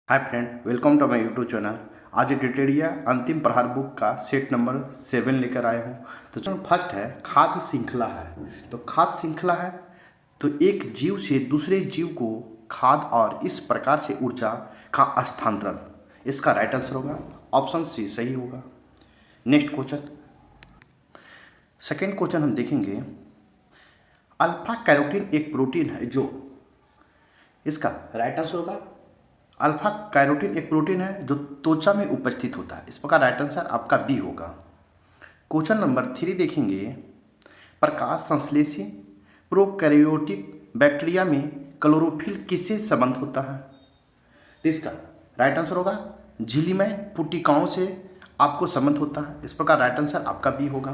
Hi friend, welcome to my YouTube channel. आज डिटेरिया अंतिम प्रहार बुक का सेट नंबर 7 लेकर आया हूँ। तो जो फर्स्ट है खाद्य श्रृंखला है। तो खाद्य श्रृंखला है तो एक जीव से दूसरे जीव को खाद्य और इस प्रकार से ऊर्जा का स्थानांतरण। इसका राइट आंसर होगा ऑप्शन सी सही होगा। नेक्स्ट क्वेश्चन, सेकेंड क्वेश्चन हम देखेंगे। अल्फा कैरोटीन एक प्रोटीन है जो, इसका राइट आंसर होगा अल्फा कैरोटीन एक प्रोटीन है जो त्वचा में उपस्थित होता है। इस प्रकार राइट आंसर आपका बी होगा। क्वेश्चन नंबर 3 देखेंगे। प्रकाश संश्लेषी प्रोकैरियोटिक बैक्टीरिया में क्लोरोफिल किससे संबंध होता है? तो इसका राइट आंसर होगा झिल्लीमय पुटिकाओं से आपको संबंध होता है। इस प्रकार राइट आंसर आपका बी होगा।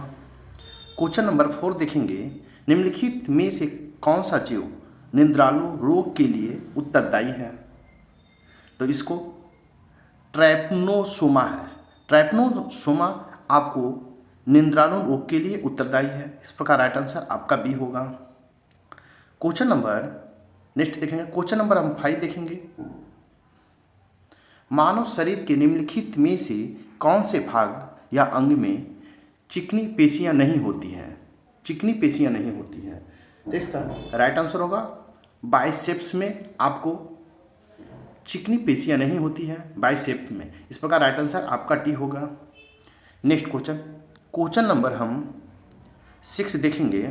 क्वेश्चन नंबर 4 देखेंगे। निम्नलिखित में से कौन सा जीव निद्रालु रोग के लिए उत्तरदायी है? तो इसको ट्रैपनोसोमा है। ट्रैपनोसोमा आपको निद्रालु रोग के लिए उत्तरदायी है। इस प्रकार राइट आंसर आपका बी होगा। क्वेश्चन नंबर नेक्स्ट देखेंगे। क्वेश्चन नंबर हम 5 देखेंगे। मानव शरीर के निम्नलिखित में से कौन से भाग या अंग में चिकनी पेशियां नहीं होती हैं? चिकनी पेशियां नहीं होती हैं। तो इसका राइट आंसर होगा बाइसेप्स में आपको चिकनी पेशियां नहीं होती हैं, बाइसेप में। इस प्रकार राइट आंसर आपका टी होगा। नेक्स्ट क्वेश्चन, क्वेश्चन नंबर हम 6 देखेंगे।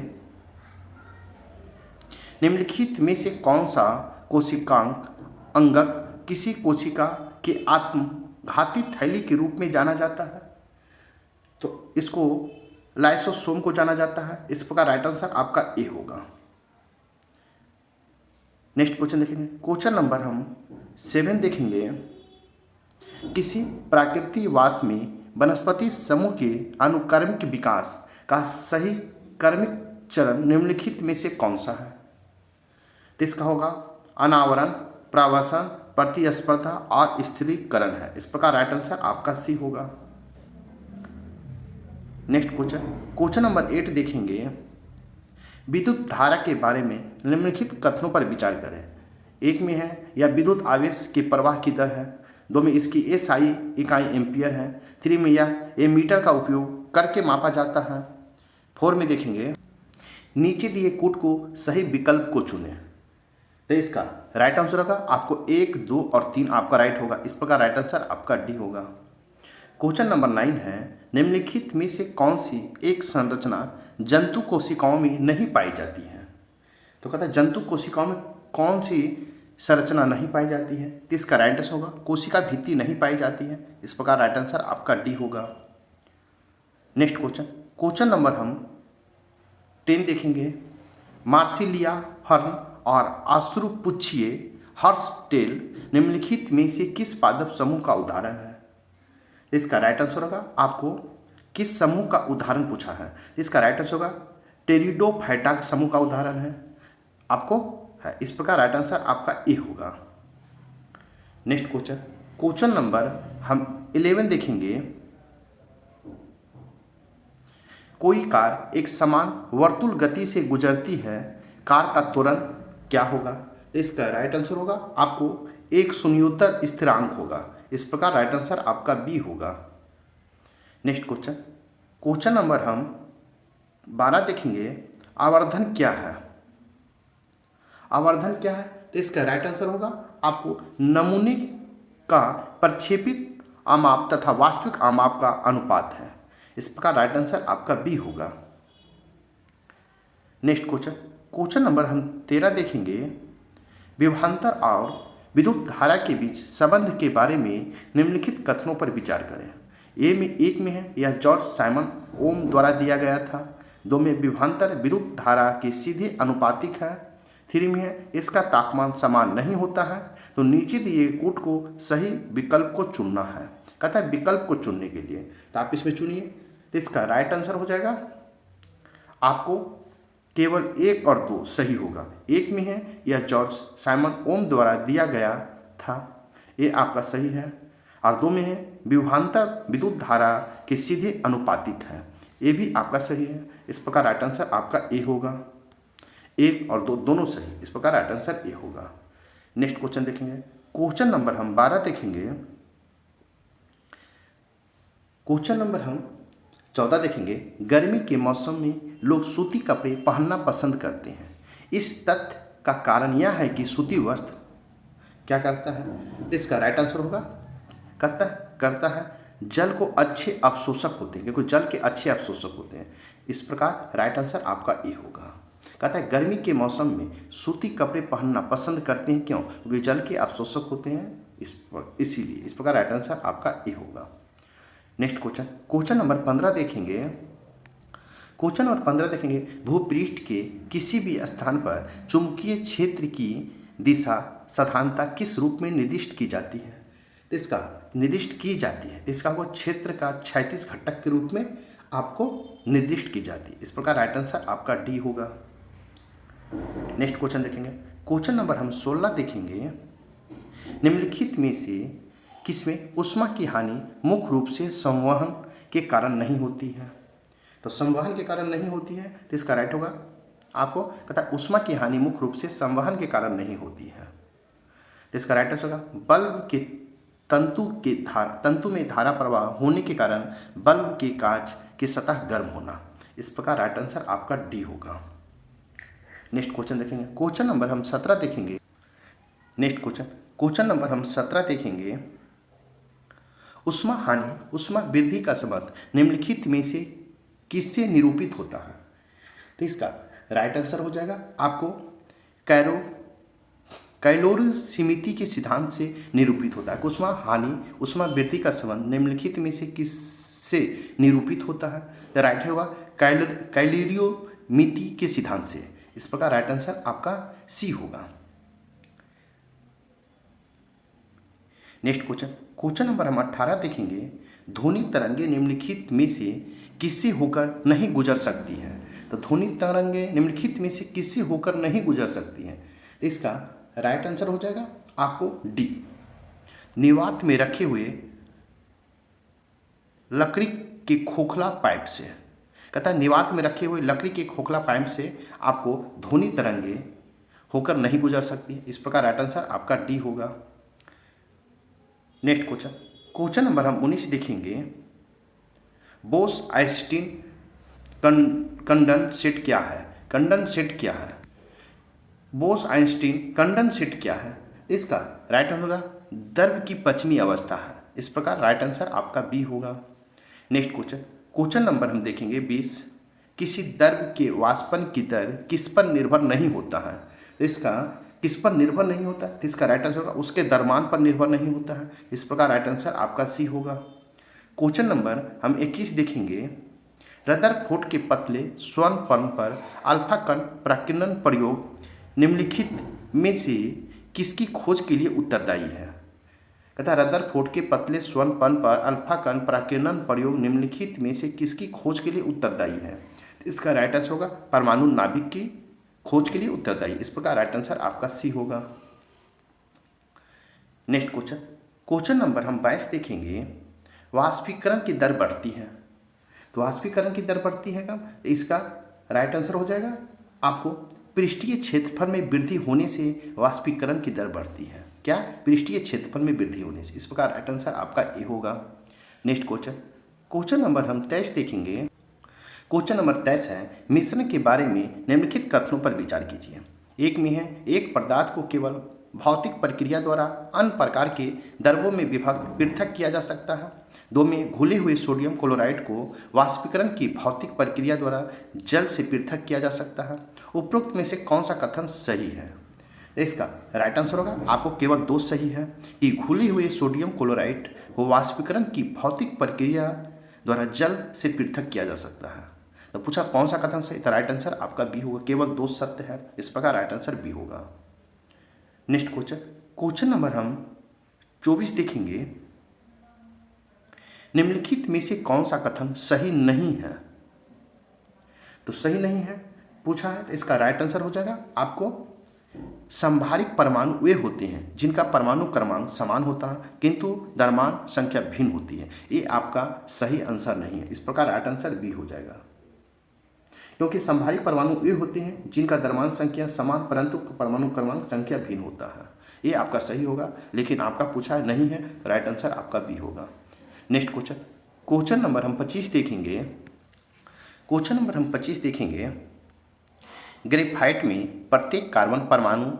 निम्नलिखित में से कौन सा कोशिकांग अंगक किसी कोशिका के आत्मघाती थैली के रूप में जाना जाता है? तो इसको लाइसोसोम को जाना जाता है। इस प्रकार राइट आंसर आपका ए होगा। नेक्स्ट क्वेश्चन देखेंगे। क्वेश्चन नंबर हम 7 देखेंगे। किसी प्राकृतिकवास में वनस्पति समूह के अनुक्रमिक विकास का सही क्रमिक चरण निम्नलिखित में से कौन सा है? तो इसका होगा अनावरण, प्रवासन, प्रतिस्पर्धा और स्थिरीकरण है। इस प्रकार राइट आंसर आपका सी होगा। नेक्स्ट क्वेश्चन, क्वेश्चन नंबर 8 देखेंगे। विद्युत धारा के बारे में निम्नलिखित कथनों पर विचार करें। एक में है या विद्युत आवेश के प्रवाह की दर है। 2 में इसकी एसआई इकाई एम्पियर है। 3 में यह एमीटर का उपयोग करके मापा जाता है। 4 में देखेंगे नीचे दिए कूट को सही विकल्प को चुनें। तो इसका राइट आंसर होगा आपको 1, 2 और 3 आपका राइट होगा। इस प्रकार राइट आंसर आपका डी होगा। क्वेश्चन नंबर 9 है। निम्नलिखित में से कौन सी एक संरचना जंतु कोशिकाओं में नहीं पाई जाती है? तो कहता है जंतु कोशिकाओं में कौन सी संरचना नहीं पाई जाती है? तो इसका राइट आंसर होगा कोशिका भित्ति नहीं पाई जाती है। इस प्रकार राइट आंसर आपका डी होगा। नेक्स्ट क्वेश्चन, क्वेश्चन नंबर हम 10 देखेंगे। मार्सिलिया फर्न और आश्रुपुच्छीय हर्सटेल निम्नलिखित में से किस पादप समूह का उदाहरण है? इसका राइट आंसर होगा आपको किस समूह का उदाहरण पूछा है। इसका राइट आंसर होगा टेरिडोफाइटा समूह का उदाहरण है आपको है। इस प्रकार राइट आंसर आपका ए होगा। नेक्स्ट क्वेश्चन, क्वेश्चन नंबर हम 11 देखेंगे। कोई कार एक समान वर्तुल गति से गुजरती है, कार का त्वरण क्या होगा? इसका राइट आंसर होगा आपको एक शून्योत्तर स्थिरांक होगा। इस प्रकार राइट आंसर आपका बी होगा। नेक्स्ट क्वेश्चन, क्वेश्चन नंबर हम 12 देखेंगे। आवर्धन क्या है? आवर्धन क्या है? तो इसका राइट आंसर होगा आपको नमूने का प्रक्षेपित आमाप तथा वास्तविक आमाप का अनुपात है। इस प्रकार राइट आंसर आपका बी होगा। नेक्स्ट क्वेश्चन, क्वेश्चन नंबर हम 13 देखेंगे। विभवांतर और विद्युत धारा के बीच संबंध के बारे में निम्नलिखित कथनों पर विचार करें। एक में है यह जॉर्ज साइमन ओम द्वारा दिया गया था। 2 में विभवांतर विद्युत धारा के सीधे अनुपातिक है। 3 में है इसका तापमान समान नहीं होता है। तो नीचे दिए कूट को सही विकल्प को चुनना है। कहता है विकल्प को चुनने के लिए तो आप इसमें चुनिए। तो इसका राइट आंसर हो जाएगा आपको केवल 1 और 2 सही होगा। 1 में है यह जॉर्ज साइमन ओम द्वारा दिया गया था, ये आपका सही है। और 2 में है विभवांतर विद्युत धारा के सीधे अनुपातिक है, ये भी आपका सही है। इस प्रकार राइट आंसर आपका ए होगा। 1 और 2 दोनों सही। इस प्रकार राइट आंसर ए होगा। नेक्स्ट क्वेश्चन देखेंगे। क्वेश्चन नंबर हम 12 देखेंगे। क्वेश्चन नंबर हम 14 देखेंगे। गर्मी के मौसम में लोग सूती कपड़े पहनना पसंद करते हैं। इस तथ्य का कारण यह है कि सूती वस्त्र क्या करता है? इसका राइट आंसर होगा करता है जल को अच्छे अवशोषक होते हैं, क्योंकि जल के अच्छे अवशोषक होते हैं। इस प्रकार राइट आंसर आपका ए होगा। कहता है गर्मी के मौसम में सूती कपड़े पहनना पसंद करते हैं, क्यों? क्योंकि जल के अवशोषक होते हैं, इसीलिए। इस प्रकार राइट आंसर आपका ए होगा। नेक्स्ट क्वेश्चन नंबर 15 देखेंगे। क्वेश्चन नंबर 15 देखेंगे। भूपृष्ठ के किसी भी स्थान पर चुंबकीय क्षेत्र की दिशा साधारणतः किस रूप में निर्दिष्ट की जाती है? इसका निर्दिष्ट की जाती है, इसका वो क्षेत्र का क्षैतिज घटक के रूप में आपको निर्दिष्ट की जाती है। इस प्रकार राइट आंसर आपका डी होगा। नेक्स्ट क्वेश्चन देखेंगे। क्वेश्चन नंबर हम 16 देखेंगे। निम्नलिखित में से किसमें ऊष्मा की हानि मुख्य रूप से संवहन के कारण नहीं होती है? तो संवहन के कारण नहीं होती है, तो इसका राइट होगा आपको कहता है ऊष्मा की हानि मुख्य रूप से संवहन के कारण नहीं होती है। तो इसका राइट आंसर होगा बल्ब के तंतु में धारा प्रवाह होने के कारण बल्ब के कांच की सतह गर्म होना। इस प्रकार राइट आंसर आपका डी होगा। नेक्स्ट क्वेश्चन देखेंगे। क्वेश्चन नंबर हम 17 देखेंगे। नेक्स्ट क्वेश्चन नंबर हम 17 देखेंगे। ऊष्मा हानि ऊष्मा वृद्धि का संबंध निम्नलिखित में से किससे निरूपित होता है? तो इसका राइट आंसर हो जाएगा आपको कैलोरीसीमिति के सिद्धांत से निरूपित होता है। ऊष्मा हानि ऊष्मा वृद्धि का संबंध निम्नलिखित में से किससे निरूपित होता है? तो राइट होगा कैलोरीमिति के सिद्धांत से। इस प्रकार राइट आंसर आपका सी होगा। नेक्स्ट क्वेश्चन नंबर हम 18 देखेंगे। ध्वनि तरंगे निम्नलिखित में से किससे होकर नहीं गुजर सकती है? तो ध्वनि तरंगे निम्नलिखित में से किससे होकर नहीं गुजर सकती हैं? इसका राइट आंसर हो जाएगा आपको डी, निवात में रखे हुए लकड़ी के खोखला पाइप से। कहता है निवात में रखे हुए लकड़ी के खोखला पाइप से आपको ध्वनि तरंगे होकर नहीं गुजर सकती। इस प्रकार राइट आंसर आपका डी होगा। नेक्स्ट क्वेश्चन नंबर हम 19 देखेंगे। बोस आइंस्टीन कंडेंसेट क्या है? कंडेंसेट क्या है? बोस आइंस्टीन कंडेंसेट क्या है? इसका राइट आंसर होगा द्रव की पश्चिमी अवस्था है। इस प्रकार राइट आंसर आपका बी होगा। नेक्स्ट क्वेश्चन नंबर हम देखेंगे 20। किसी द्रव के वाष्पन की दर किस पर निर्भर नहीं होता है? तो इसका किस पर निर्भर नहीं होता? तो इसका राइट आंसर होगा उसके द्रव्यमान पर निर्भर नहीं होता है। इस प्रकार राइट आंसर आपका सी होगा। क्वेश्चन नंबर हम 21 देखेंगे। रदरफोर्ड के पतले स्वर्ण फर्म पर अल्फा कण प्रकीर्णन प्रयोग निम्नलिखित में से किसकी खोज के लिए उत्तरदायी है? कहता है रदरफोर्ड के पतले स्वर्ण फर्म पर अल्फा कण प्रकीर्णन प्रयोग निम्नलिखित में से किसकी खोज के लिए उत्तरदायी है? इसका राइट आंसर होगा परमाणु नाभिक की खोज के लिए उत्तरदायी। इस प्रकार राइट आंसर आपका सी होगा। नेक्स्ट क्वेश्चन नंबर हम 22 देखेंगे। वाष्पीकरण की दर बढ़ती है। तो वाष्पीकरण की दर बढ़ती है कब? इसका राइट आंसर हो जाएगा आपको पृष्ठीय क्षेत्रफल में वृद्धि होने से वाष्पीकरण की दर बढ़ती है। क्या? पृष्ठीय क्षेत्रफल में वृद्धि होने से। इस प्रकार राइट आंसर आपका ए होगा। नेक्स्ट क्वेश्चन नंबर हम 23 देखेंगे। क्वेश्चन नंबर 23 है मिश्रण के बारे में निम्नलिखित कथनों पर विचार कीजिए। एक में है एक पदार्थ को केवल भौतिक प्रक्रिया द्वारा अन्य प्रकार के द्रव्यों में विभक्त पृथक किया जा सकता है। 2 में घुले हुए सोडियम क्लोराइड को वाष्पीकरण की भौतिक प्रक्रिया द्वारा जल से पृथक किया जा सकता है। उपरोक्त में से कौन सा कथन सही है? इसका राइट आंसर होगा आपको केवल 2 सही है कि घुले हुए सोडियम क्लोराइड को वाष्पीकरण की भौतिक प्रक्रिया द्वारा जल से पृथक किया जा सकता है। तो पूछा कौन सा कथन सही? तो राइट आंसर आपका बी होगा। केवल 2 सत्य है। इस प्रकार राइट आंसर बी होगा। नेक्स्ट क्वेश्चन नंबर हम 24 देखेंगे। निम्नलिखित में से कौन सा कथन सही नहीं है? तो सही नहीं है पूछा है, तो इसका राइट आंसर हो जाएगा आपको संभारिक परमाणु वे होते हैं जिनका परमाणु क्रमांक समान होता है किंतु द्रव्यमान संख्या भिन्न होती है। ये आपका सही आंसर नहीं है। इस प्रकार राइट आंसर बी हो जाएगा, क्योंकि संभारिक परमाणु वे होते हैं जिनका द्रव्यमान संख्या समान परंतु परमाणु क्रमांक संख्या भिन्न होता है। ये आपका सही होगा, लेकिन आपका पूछा नहीं है तो राइट आंसर आपका बी होगा। नेक्स्ट क्वेश्चन, क्वेश्चन नंबर हम 25 देखेंगे। क्वेश्चन नंबर हम 25 देखेंगे, ग्रेफाइट में प्रत्येक कार्बन परमाणु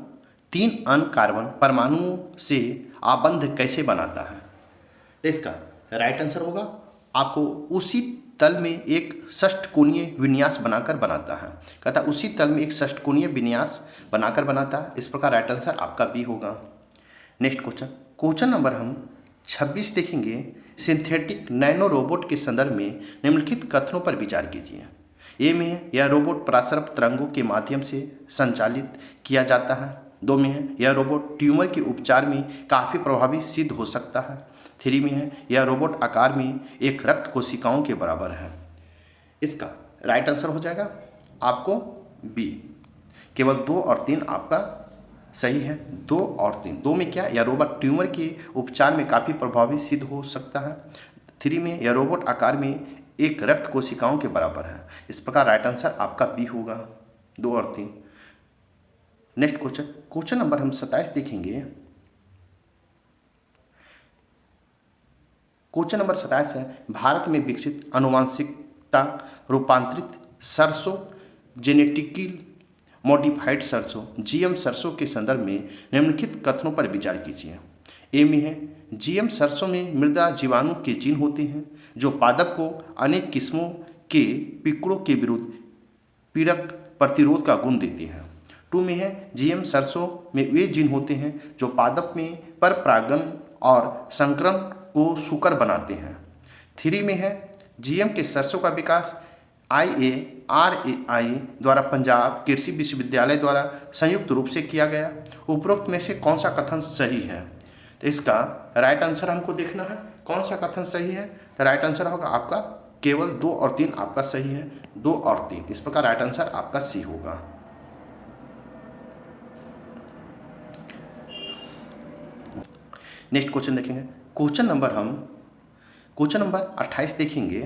3 अन्य कार्बन परमाणुओं से आबंध कैसे बनाता है? तो इसका राइट आंसर होगा आपको उसी तल में एक षष्ठकोणीय विन्यास बनाकर बनाता है। कहता उसी तल में एक षष्ठकोणीय विन्यास बनाकर बनाता है। इस प्रकार राइट आंसर आपका बी होगा। नेक्स्ट क्वेश्चन, क्वेश्चन नंबर हम 26 देखेंगे, सिंथेटिक नैनो रोबोट के संदर्भ में निम्नलिखित कथनों पर विचार कीजिए। ए में है यह रोबोट परासरप तरंगों के माध्यम से संचालित किया जाता है। 2 में है यह रोबोट ट्यूमर के उपचार में काफ़ी प्रभावी सिद्ध हो सकता है। 3 में है यह रोबोट आकार में एक रक्त कोशिकाओं के बराबर है। इसका राइट आंसर हो जाएगा आपको बी। केवल 2 और 3 आपका सही है। 2 और 3, 2 में क्या, यह रोबोट ट्यूमर के उपचार में काफ़ी प्रभावी सिद्ध हो सकता है। 3 में यह रोबोट आकार में एक रक्त कोशिकाओं के बराबर है। इस प्रकार राइट आंसर आपका बी होगा, 2 और 3। नेक्स्ट क्वेश्चन, क्वेश्चन नंबर हम 27 देखेंगे। क्वेश्चन नंबर 27 है, भारत में विकसित आनुवांशिकता रूपांतरित सरसों जेनेटिकली मॉडिफाइड सरसों जीएम सरसों के संदर्भ में निम्नलिखित कथनों पर विचार कीजिए। ए में है जीएम सरसों में मृदा जीवाणु के जीन होते हैं जो पादप को अनेक किस्मों के पिकड़ों के विरुद्ध पीड़क प्रतिरोध का गुण देते हैं। 2 में है जीएम सरसों में वे जीन होते हैं जो पादप में पर परागण और संकरण को सुकर बनाते हैं। 3 में है जीएम के सरसों का विकास IARAI द्वारा पंजाब कृषि विश्वविद्यालय द्वारा संयुक्त रूप से किया गया। उपरोक्त में से कौन सा कथन सही है? तो इसका राइट आंसर हमको देखना है कौन सा कथन सही है। तो राइट आंसर होगा आपका केवल 2 और 3 आपका सही है, 2 और 3। इस प्रकार राइट आंसर आपका सी होगा। नेक्स्ट क्वेश्चन देखेंगे, क्वेश्चन नंबर 28 देखेंगे।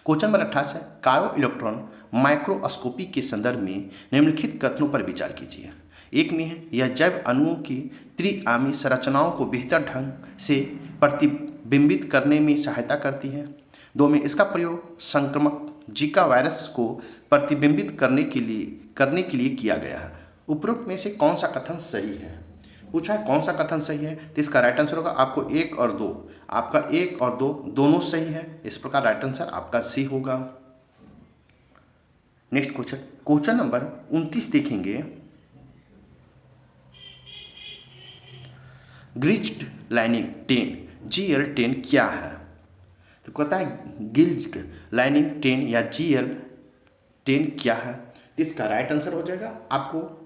क्वेश्चन नंबर 28 है, कायो इलेक्ट्रॉन माइक्रोस्कोपी के संदर्भ में निम्नलिखित कथनों पर विचार कीजिए। 1 में है यह जैव अणुओं की त्रिआयामी संरचनाओं को बेहतर ढंग से प्रतिबिंबित करने में सहायता करती है। 2 में इसका प्रयोग संक्रामक जीका वायरस को प्रतिबिंबित करने के लिए किया गया है। उपरोक्त में से कौन सा कथन सही है? पूछा है कौन सा कथन सही है, तो इसका राइट आंसर होगा आपको 1 और 2। आपका 1 और 2 दोनों सही है। इस प्रकार राइट आंसर आपका सी होगा। नेक्स्ट क्वेश्चन, क्वेश्चन नंबर 29 देखेंगे। गिल्ड लाइनिंग 10 GL10 क्या है? तो कहता है गिल्ड लाइनिंग 10 या GL10 क्या है? इसका राइट आंसर हो जाएगा आपको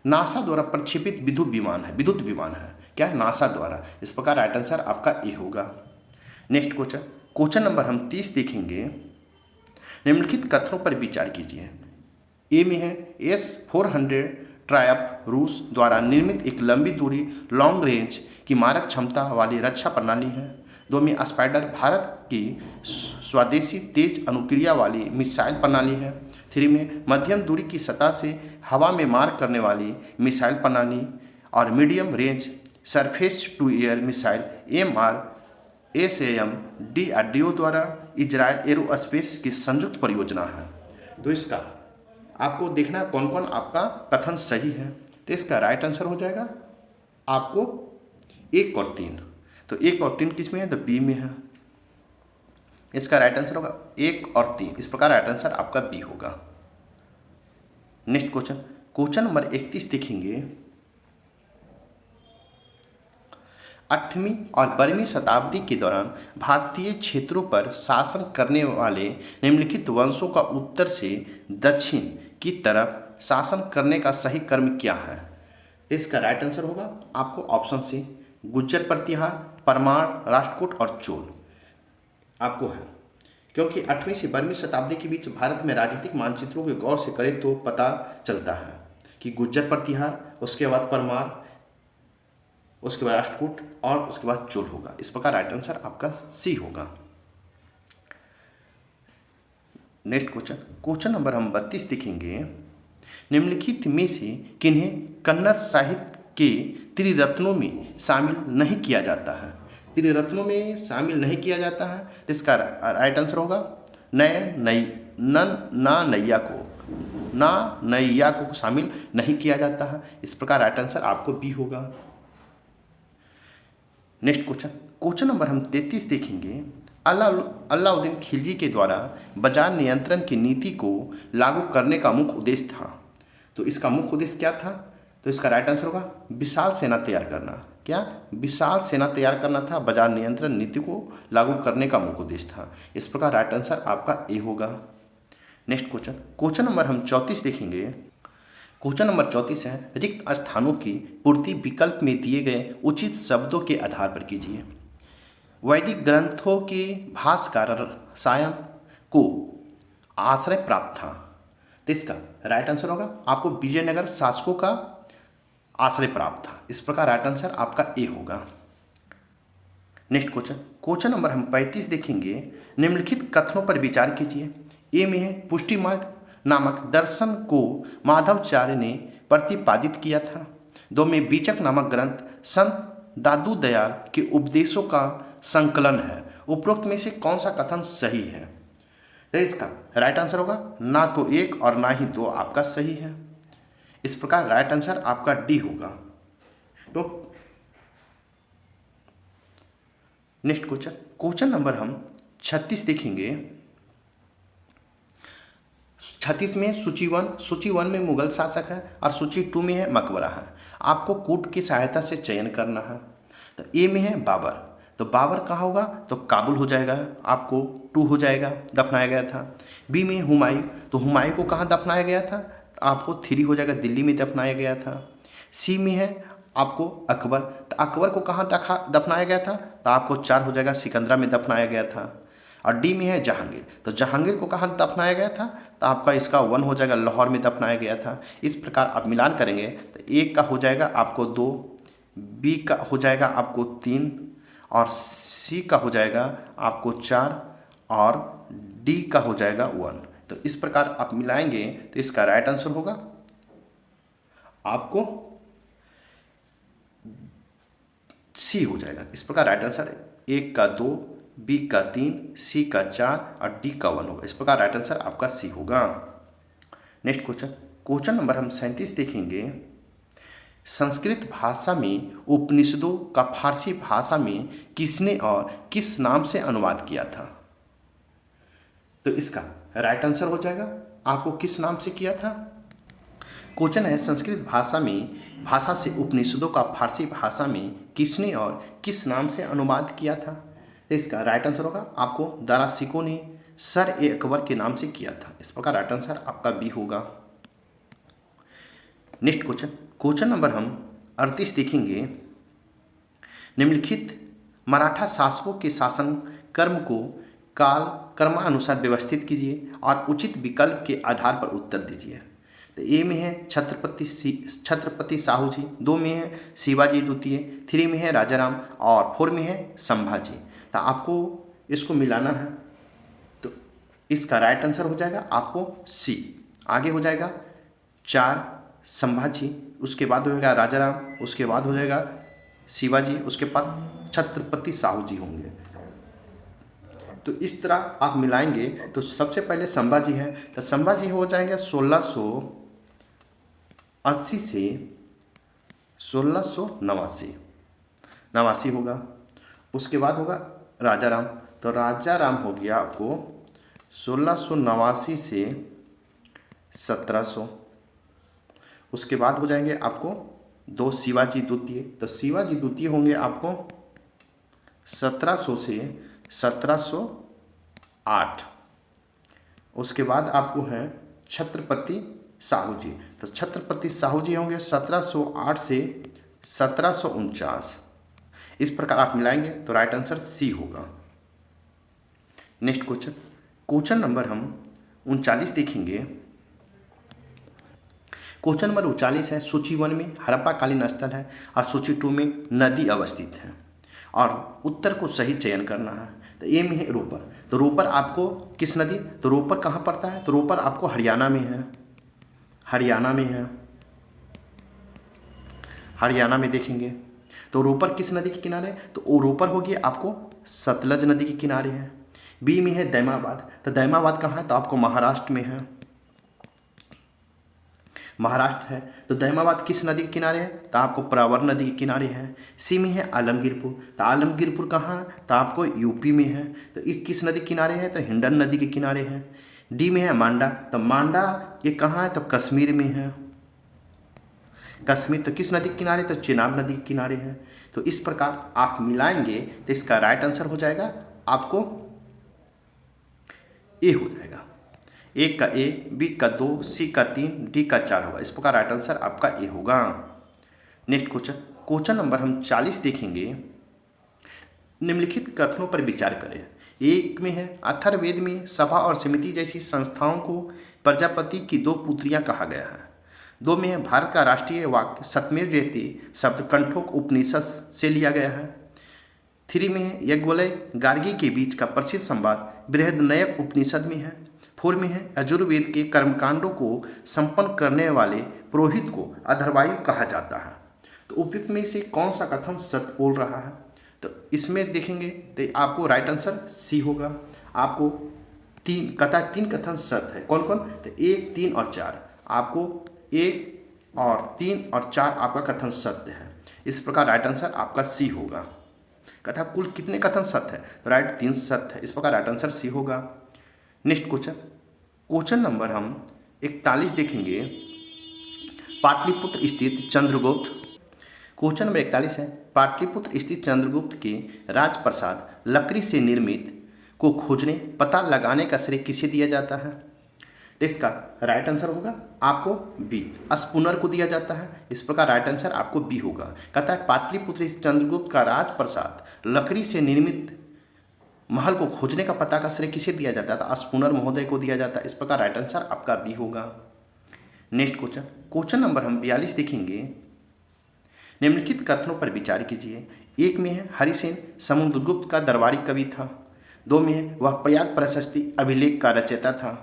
नासा द्वारा प्रक्षेपित विद्युत विमान है। क्या है? नासा द्वारा। इस प्रकार राइट आंसर आपका ए होगा। नेक्स्ट क्वेश्चन, क्वेश्चन नंबर हम 30 देखेंगे। निम्नलिखित कथनों पर विचार कीजिए। ए में है S-400 ट्रायम्फ रूस द्वारा निर्मित एक लंबी दूरी लॉन्ग रेंज की मारक क्षमता वाली रक्षा प्रणाली है। 2 में स्पाइडर भारत की स्वदेशी तेज अनुक्रिया वाली मिसाइल प्रणाली है। 3 में मध्यम दूरी की सतह से हवा में मार करने वाली मिसाइल प्रणाली और medium range surface to air missile MRSAM DRDO द्वारा इजरायल एरोस्पेस की संयुक्त परियोजना है। तो इसका आपको देखना कौन कौन आपका कथन सही है। तो इसका राइट आंसर हो जाएगा आपको 1 और 3। तो 1 और 3 किस में है? तो बी में है। इसका राइट आंसर होगा 1 और 3। इस प्रकार राइट आंसर आपका बी होगा। नेक्स्ट क्वेश्चन, क्वेश्चन नंबर 31 देखेंगे। 8वीं और 12वीं शताब्दी के दौरान भारतीय क्षेत्रों पर शासन करने वाले निम्नलिखित वंशों का उत्तर से दक्षिण की तरफ शासन करने का सही क्रम क्या है? इसका राइट आंसर होगा आपको ऑप्शन सी, गुज्जर प्रतिहार, परमार, राष्ट्रकूट और चोल आपको है। क्योंकि 8वीं से 12वीं शताब्दी के बीच भारत में राजनीतिक मानचित्रों के गौर से करें तो पता चलता है कि गुज्जर प्रतिहार, उसके बाद परमार, उसके बाद राष्ट्रकूट और उसके बाद चोल होगा। इस प्रकार राइट आंसर आपका सी होगा। नेक्स्ट क्वेश्चन, क्वेश्चन नंबर हम 32 देखेंगे। निम्नलिखित में से किन्हें कन्नड़ साहित्य के त्रिरत्नों में शामिल नहीं किया जाता है? त्रिरत्नों में शामिल नहीं किया जाता है तो इसका राइट आंसर होगा नैया को शामिल नहीं किया जाता है। इस प्रकार राइट आंसर आपको बी होगा। नेक्स्ट क्वेश्चन नंबर हम 33 देखेंगे। अलाउद्दीन खिलजी के द्वारा बाजार नियंत्रण की नीति को लागू करने का मुख्य उद्देश्य था। तो इसका मुख्य उद्देश्य क्या था? तो इसका राइट आंसर होगा विशाल सेना तैयार करना। क्या? विशाल सेना तैयार करना था। बाजार नियंत्रण नीति को लागू करने का मुख्य उद्देश्य था। इस प्रकार राइट आंसर आपका ए होगा। नेक्स्ट क्वेश्चन नंबर हम 34 देखेंगे। क्वेश्चन नंबर 34 है, रिक्त स्थानों की पूर्ति विकल्प में दिए गए उचित शब्दों के आधार पर कीजिए। वैदिक ग्रंथों के भाष्यकार रसायन को आश्रय प्राप्त था। तो इसका राइट आंसर होगा आपको विजयनगर शासकों का आश्रय प्राप्त था। इस प्रकार राइट आंसर आपका ए होगा। नेक्स्ट क्वेश्चन नंबर हम 35 देखेंगे। निम्नलिखित कथनों पर विचार कीजिए। ए में है, पुष्टि मार्ग नामक दर्शन को माधवाचार्य ने प्रतिपादित किया था। 2 में, बीचक नामक ग्रंथ संत दादू दयाल के उपदेशों का संकलन है। उपरोक्त में से कौन सा कथन सही है? तो इसका राइट आंसर होगा ना तो 1 और ना ही 2 आपका सही है। इस प्रकार राइट आंसर आपका डी होगा। तो नेक्स्ट क्वेश्चन नंबर हम 36 देखेंगे। 36 में सूची 1 में मुगल शासक है और सूची 2 में है मकबरा है। आपको कूट की सहायता से चयन करना है। तो ए में है बाबर, तो बाबर कहाँ होगा? तो काबुल हो जाएगा, आपको 2 हो जाएगा, दफनाया गया था। बी में हुमायूं, तो हुमायूं को कहाँ दफनाया गया था? आपको 3 हो जाएगा, दिल्ली में दफनाया गया था। सी में है आपको अकबर, तो अकबर को कहाँ दफनाया गया था? तो आपको 4 हो जाएगा, सिकंदरा में दफनाया गया था। और डी में है जहांगीर, तो जहांगीर को कहाँ दफनाया गया था? तो आपका इसका 1 हो जाएगा, लाहौर में दफनाया गया था। इस प्रकार आप मिलान करेंगे तो ए का हो जाएगा आपको 2, बी का हो जाएगा आपको 3 और सी का हो जाएगा आपको 4 और डी का हो जाएगा 1। तो इस प्रकार आप मिलाएंगे तो इसका राइट आंसर होगा आपको सी हो जाएगा। इस प्रकार राइट आंसर ए का 2, बी का 3, सी का 4 और डी का 1 होगा। इस प्रकार राइट आंसर आपका सी होगा। नेक्स्ट क्वेश्चन नंबर हम 37 देखेंगे। संस्कृत भाषा में उपनिषदों का फारसी भाषा में किसने और किस नाम से अनुवाद किया था? तो इसका राइट आंसर हो जाएगा आपको किस नाम से किया था? क्वेश्चन है, संस्कृत भाषा से उपनिषदों का फारसी भाषा में किसने और किस नाम से अनुवाद किया था? तो इसका राइट आंसर होगा आपको दारासिको ने सर ए अकबर के नाम से किया था। इस प्रकार राइट आंसर आपका बी होगा। नेक्स्ट क्वेश्चन नंबर हम 38 देखेंगे। निम्नलिखित मराठा शासकों के शासन कर्म को काल क्रमानुसार व्यवस्थित कीजिए और उचित विकल्प के आधार पर उत्तर दीजिए। तो ए में है छत्रपति साहू जी, 2 में है शिवाजी द्वितीय, 3 में है राजाराम और 4 में है संभाजी। तो आपको इसको मिलाना है तो इसका राइट आंसर हो जाएगा आपको सी। आगे हो जाएगा 4 संभाजी, उसके बाद हो जाएगा राजाराम, उसके बाद हो जाएगा शिवाजी, उसके बाद छत्रपति साहू जी होंगे। तो इस तरह आप मिलाएंगे तो सबसे पहले संभाजी है, तो संभाजी हो जाएंगे 1680 से 1689 होगा। उसके बाद होगा राजाराम, तो राजाराम हो गया आपको 1689 से 1700। उसके बाद हो जाएंगे आपको 2 शिवाजी द्वितीय, तो शिवाजी द्वितीय होंगे आपको 1700 से 1708। उसके बाद आपको हैं छत्रपति साहू जी, तो छत्रपति साहू जी होंगे 1708 से 1749। इस प्रकार आप मिलाएंगे तो राइट आंसर सी होगा। नेक्स्ट क्वेश्चन नंबर हम 39 देखेंगे। क्वेश्चन नंबर 39 है, सूची 1 में हड़प्पा कालीन स्थल है और सूची 2 में नदी अवस्थित है और उत्तर को सही चयन करना है। तो ए में है रोपर, तो रोपर आपको किस नदी? तो रोपर कहाँ पड़ता है? तो रोपर आपको हरियाणा में है। हरियाणा में है। हरियाणा में देखेंगे तो रोपर किस नदी के किनारे है, तो रोपर होगी आपको सतलज नदी के किनारे है। बी में है दैमाबाद, तो दैमाबाद कहाँ है, तो आपको महाराष्ट्र में है, महाराष्ट्र है। तो दैमाबाद किस नदी के किनारे है, तो आपको प्रावर नदी के किनारे है। सी में है आलमगीरपुर, तो आलमगीरपुर कहाँ है, तो आपको यूपी में है। तो ये किस नदी के किनारे है, तो हिंडन नदी के किनारे है। डी में है मांडा, तो मांडा ये कहाँ है, तो कश्मीर में है। कश्मीर तो किस नदी के किनारे, तो चेनाब नदी के किनारे है। तो इस प्रकार आप मिलाएंगे तो इसका राइट आंसर हो जाएगा आपको ए हो जाएगा। ए का ए, बी का 2, सी का 3, डी का 4 होगा। इस प्रकार राइट आंसर आपका ए होगा। नेक्स्ट क्वेश्चन, क्वेश्चन नंबर हम 40 देखेंगे। निम्नलिखित कथनों पर विचार करें। एक में है अथर्ववेद में सभा और समिति जैसी संस्थाओं को प्रजापति की 2 पुत्रियां कहा गया है। 2 में है भारत का राष्ट्रीय वाक्य सत्यमेव जयते शब्द कंठोक उपनिषद से लिया गया है। 3 में है यज्ञवल्क्य गार्गी के बीच का प्रसिद्ध संवाद बृहदनयक उपनिषद में है। 4 में है यजुर्वेद के कर्मकांडों को संपन्न करने वाले पुरोहित को अधर्वायु कहा जाता है। तो उपयुक्त में से कौन सा कथन सत्य बोल रहा है, तो इसमें देखेंगे तो आपको राइट आंसर सी होगा। आपको 3 कथन सत्य है। कौन कौन, तो 1, 3 और 4। आपको 1 और 3 और 4 आपका कथन सत्य है। इस प्रकार राइट आंसर आपका सी होगा। कथा कुल कितने कथन सत्य है, तो राइट 3 सत्य है। इस प्रकार राइट आंसर सी होगा। नेक्स्ट क्वेश्चन, क्वेश्चन नंबर हम 41 देखेंगे। पाटलिपुत्र स्थित चंद्रगुप्त, क्वेश्चन नंबर 41 है पाटलिपुत्र स्थित चंद्रगुप्त के राजप्रसाद लकड़ी से निर्मित को खोजने पता लगाने का श्रेय किसे दिया जाता है, इसका राइट आंसर होगा आपको बी, अस्पुनर को दिया जाता है। इस प्रकार राइट आंसर आपको बी होगा। कहता है पाटलिपुत्र चंद्रगुप्त का राजप्रसाद लकड़ी से निर्मित महल को खोजने का पता का श्रेय किसे दिया जाता था, अस्पुनर महोदय को दिया जाता है। इस प्रकार राइट आंसर आपका बी होगा। नेक्स्ट क्वेश्चन, क्वेश्चन नंबर हम 42 देखेंगे। निम्नलिखित कथनों पर विचार कीजिए। 1 में है हरिसेन समुद्रगुप्त का दरबारी कवि था। 2 में है वह प्रयाग प्रशस्ति अभिलेख का रचयिता था।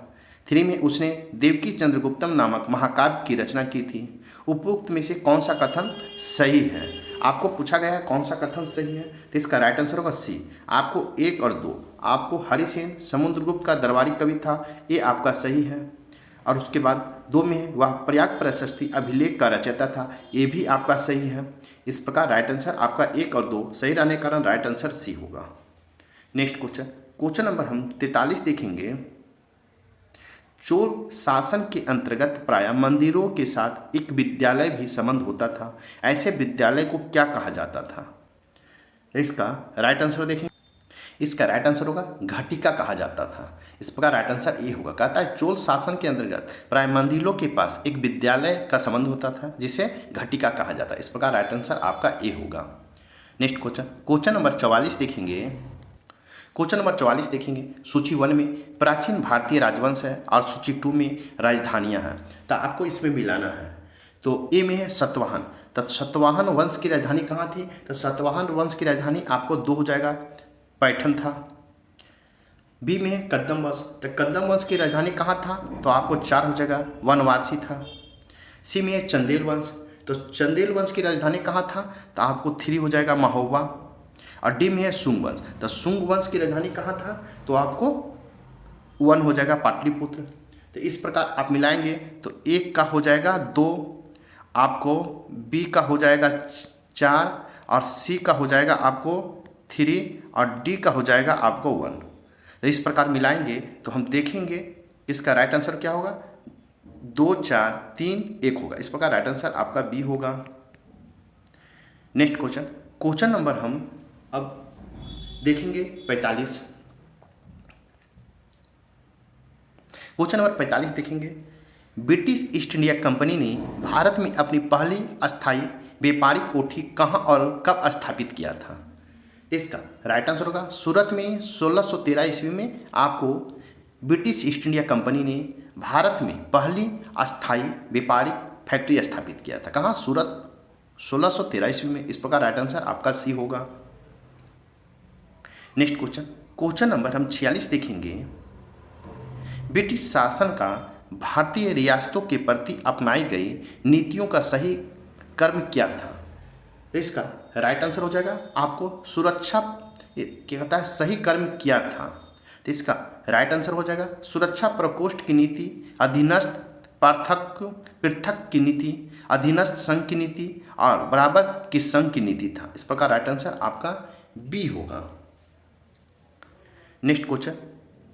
3 में उसने देवकी चंद्रगुप्तम नामक महाकाव्य की रचना की थी। उपरोक्त में से कौन सा कथन सही है, आपको पूछा गया है कौन सा कथन सही है, तो इसका राइट आंसर होगा सी। आपको 1 और 2, आपको हरिसेन समुद्रगुप्त का दरबारी कवि था, ये आपका सही है। और उसके बाद 2 में है वह प्रयाग प्रशस्ति अभिलेख का रचयिता था, ये भी आपका सही है। इस प्रकार राइट आंसर आपका 1 और 2 सही रहने के कारण राइट आंसर सी होगा। नेक्स्ट क्वेश्चन, क्वेश्चन नंबर हम 43 देखेंगे। चोल शासन के अंतर्गत प्रायः मंदिरों के साथ एक विद्यालय भी संबंध होता था, ऐसे विद्यालय को क्या कहा जाता था, इसका राइट आंसर देखें। इसका राइट आंसर होगा घटिका कहा जाता था। इस प्रकार राइट आंसर ए होगा। कहता है चोल शासन के अंतर्गत प्राय मंदिरों के पास एक विद्यालय का संबंध होता था जिसे घटिका कहा जाता है। इस प्रकार राइट आंसर आपका ए होगा। नेक्स्ट क्वेश्चन, क्वेश्चन नंबर 44 देखेंगे। क्वेश्चन नंबर 44 देखेंगे। सूची 1 में प्राचीन भारतीय राजवंश है और सूची 2 में राजधानियां हैं, तो आपको इसमें मिलाना है। तो ए में है सतवाहन, तो सतवाहन वंश की राजधानी कहाँ थी, तो सतवाहन वंश की राजधानी आपको 2 हो जाएगा, पैठन था। बी में है कदम वंश, तो कदम वंश की राजधानी कहाँ था, तो आपको 4 हो जाएगा, वनवासी था। सी में है चंदेल वंश, तो चंदेल वंश की राजधानी कहाँ था, तो आपको 3 हो जाएगा, महोबा। और डी में है शुंग वंश, तो शुंग वंश की राजधानी कहाँ था, तो आपको 1 हो जाएगा, पाटलिपुत्र। तो इस प्रकार आप मिलाएंगे तो 1 का हो जाएगा 2, आपको बी का हो जाएगा 4 और सी का हो जाएगा आपको 3 और डी का हो जाएगा आपको 1। तो इस प्रकार मिलाएंगे तो हम देखेंगे इसका राइट आंसर क्या होगा, 2, 4, 3, 1 होगा। इस प्रकार राइट आंसर आपका बी होगा। नेक्स्ट क्वेश्चन, क्वेश्चन नंबर हम अब देखेंगे 45। क्वेश्चन नंबर 45 देखेंगे। ब्रिटिश ईस्ट इंडिया कंपनी ने भारत में अपनी पहली अस्थायी व्यापारिक कोठी कहाँ और कब स्थापित किया था, इसका राइट आंसर होगा सूरत में 1613 ईस्वी में आपको ब्रिटिश ईस्ट इंडिया कंपनी ने भारत में पहली अस्थायी व्यापारिक फैक्ट्री स्थापित किया था। कहाँ, सूरत, 1613 ईस्वी में। इस प्रकार राइट आंसर आपका सी होगा। नेक्स्ट क्वेश्चन, क्वेश्चन नंबर हम 46 देखेंगे। ब्रिटिश शासन का भारतीय रियासतों के प्रति अपनाई गई नीतियों का सही कर्म क्या था? तो इसका राइट आंसर हो जाएगा आपको सुरक्षा, क्या कहता है, सही कर्म क्या था? तो इसका राइट आंसर हो जाएगा सुरक्षा प्रकोष्ठ की नीति, अधीनस्थ पृथक की नीति, अधीनस्थ संघ की नीति और बराबर की संघ की नीति था। इस प्रकार राइट आंसर आपका बी होगा। नेक्स्ट क्वेश्चन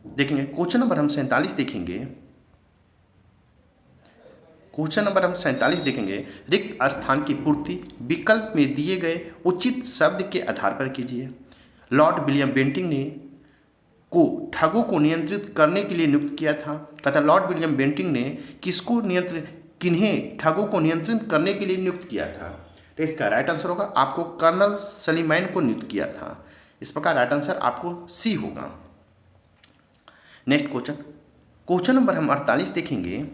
देखेंगे, क्वेश्चन नंबर हम 47 देखेंगे। क्वेश्चन नंबर हम 47 देखेंगे, रिक्त स्थान की पूर्ति विकल्प में दिए गए उचित शब्द के आधार पर कीजिए। लॉर्ड विलियम बेंटिंक ने को ठगों को नियंत्रित करने के लिए नियुक्त किया था। कहता लॉर्ड विलियम बेंटिंक ने किन्हें ठगों को नियंत्रित करने के लिए नियुक्त किया था? तो इसका राइट आंसर होगा आपको कर्नल सलीमैन को नियुक्त किया था। इस प्रकार राइट आंसर आपको सी होगा। नेक्स्ट क्वेश्चन नंबर हम 48 देखेंगे।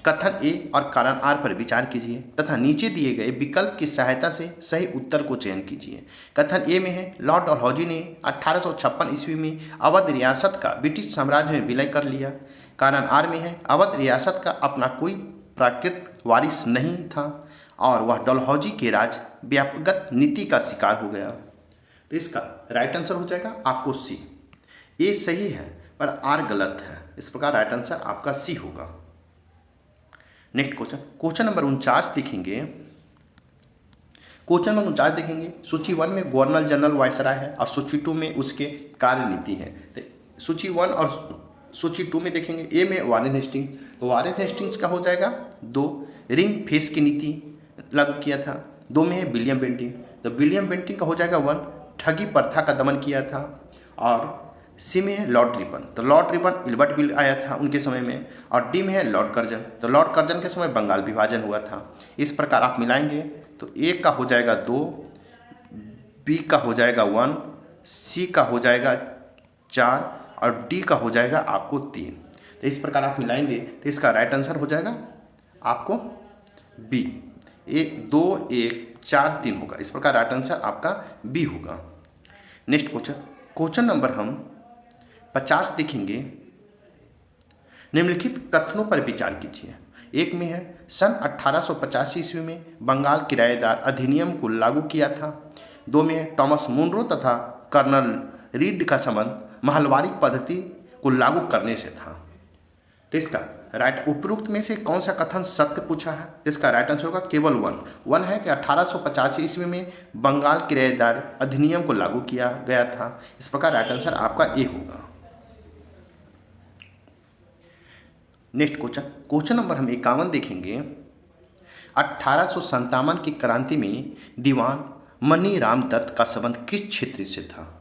कथन ए और कारण आर पर विचार कीजिए तथा नीचे दिए गए विकल्प की सहायता से सही उत्तर को चयन कीजिए। कथन ए में है लॉर्ड डलहौजी ने 1856 ईस्वी में अवध रियासत का ब्रिटिश साम्राज्य में विलय कर लिया। कारण आर में है अवध रियासत का अपना कोई प्राकृत वारिस नहीं था और वह डलहौजी के राज व्यापक नीति का शिकार हो गया। तो इसका राइट आंसर हो जाएगा आपको सी। ए सही है पर आर गलत है। इस प्रकार राइट आंसर आपका सी होगा। नेक्स्ट क्वेश्चन नंबर 49 देखेंगे। क्वेश्चन नंबर 49 देखेंगे, सूची 1 में गवर्नर जनरल वायसराय है और सूची 2 में उसके कार्यनीति है। तो सूची 1 और सूची 2 में देखेंगे, ए में वारेन हेस्टिंग, तो वारेन हेस्टिंग्स का हो जाएगा 2, रिंग फेस की नीति लागू किया था। 2 में है विलियम बेंटिंक, तो विलियम बेंटिंक का हो जाएगा 1, ठगी प्रथा का दमन किया था। और सी में है लॉर्ड रिपन, तो लॉर्ड रिपन इल्बर्ट बिल आया था उनके समय में। और डी में है लॉर्ड कर्जन, तो लॉर्ड कर्जन के समय बंगाल विभाजन हुआ था। इस प्रकार आप मिलाएंगे तो ए का हो जाएगा 2, बी का हो जाएगा 1, सी का हो जाएगा 4 और डी का हो जाएगा आपको 3। तो इस प्रकार आप मिलाएंगे तो इसका राइट आंसर हो जाएगा आपको बी, 2 1 4 3 होगा। इस प्रकार राइट आंसर आपका बी होगा। नेक्स्ट क्वेश्चन नंबर हम 50 देखेंगे। निम्नलिखित कथनों पर विचार कीजिए। एक में है सन 1885 ईस्वी में बंगाल किराएदार अधिनियम को लागू किया था। 2 में है टॉमस मुनरो तथा कर्नल रीड का संबंध महलवारी पद्धति को लागू करने से था। तो इसका राइट उपरोक्त में से कौन सा कथन सत्य पूछा है? इसका राइट आंसर होगा केवल 1 है कि 1885 ईस्वी में बंगाल किराएदार अधिनियम को लागू किया गया था। इस प्रकार राइट आंसर आपका ए होगा। नेक्स्ट क्वेश्चन नंबर हम 51 देखेंगे। 1857 की क्रांति में दीवान मनी राम दत्त का संबंध किस क्षेत्र से था?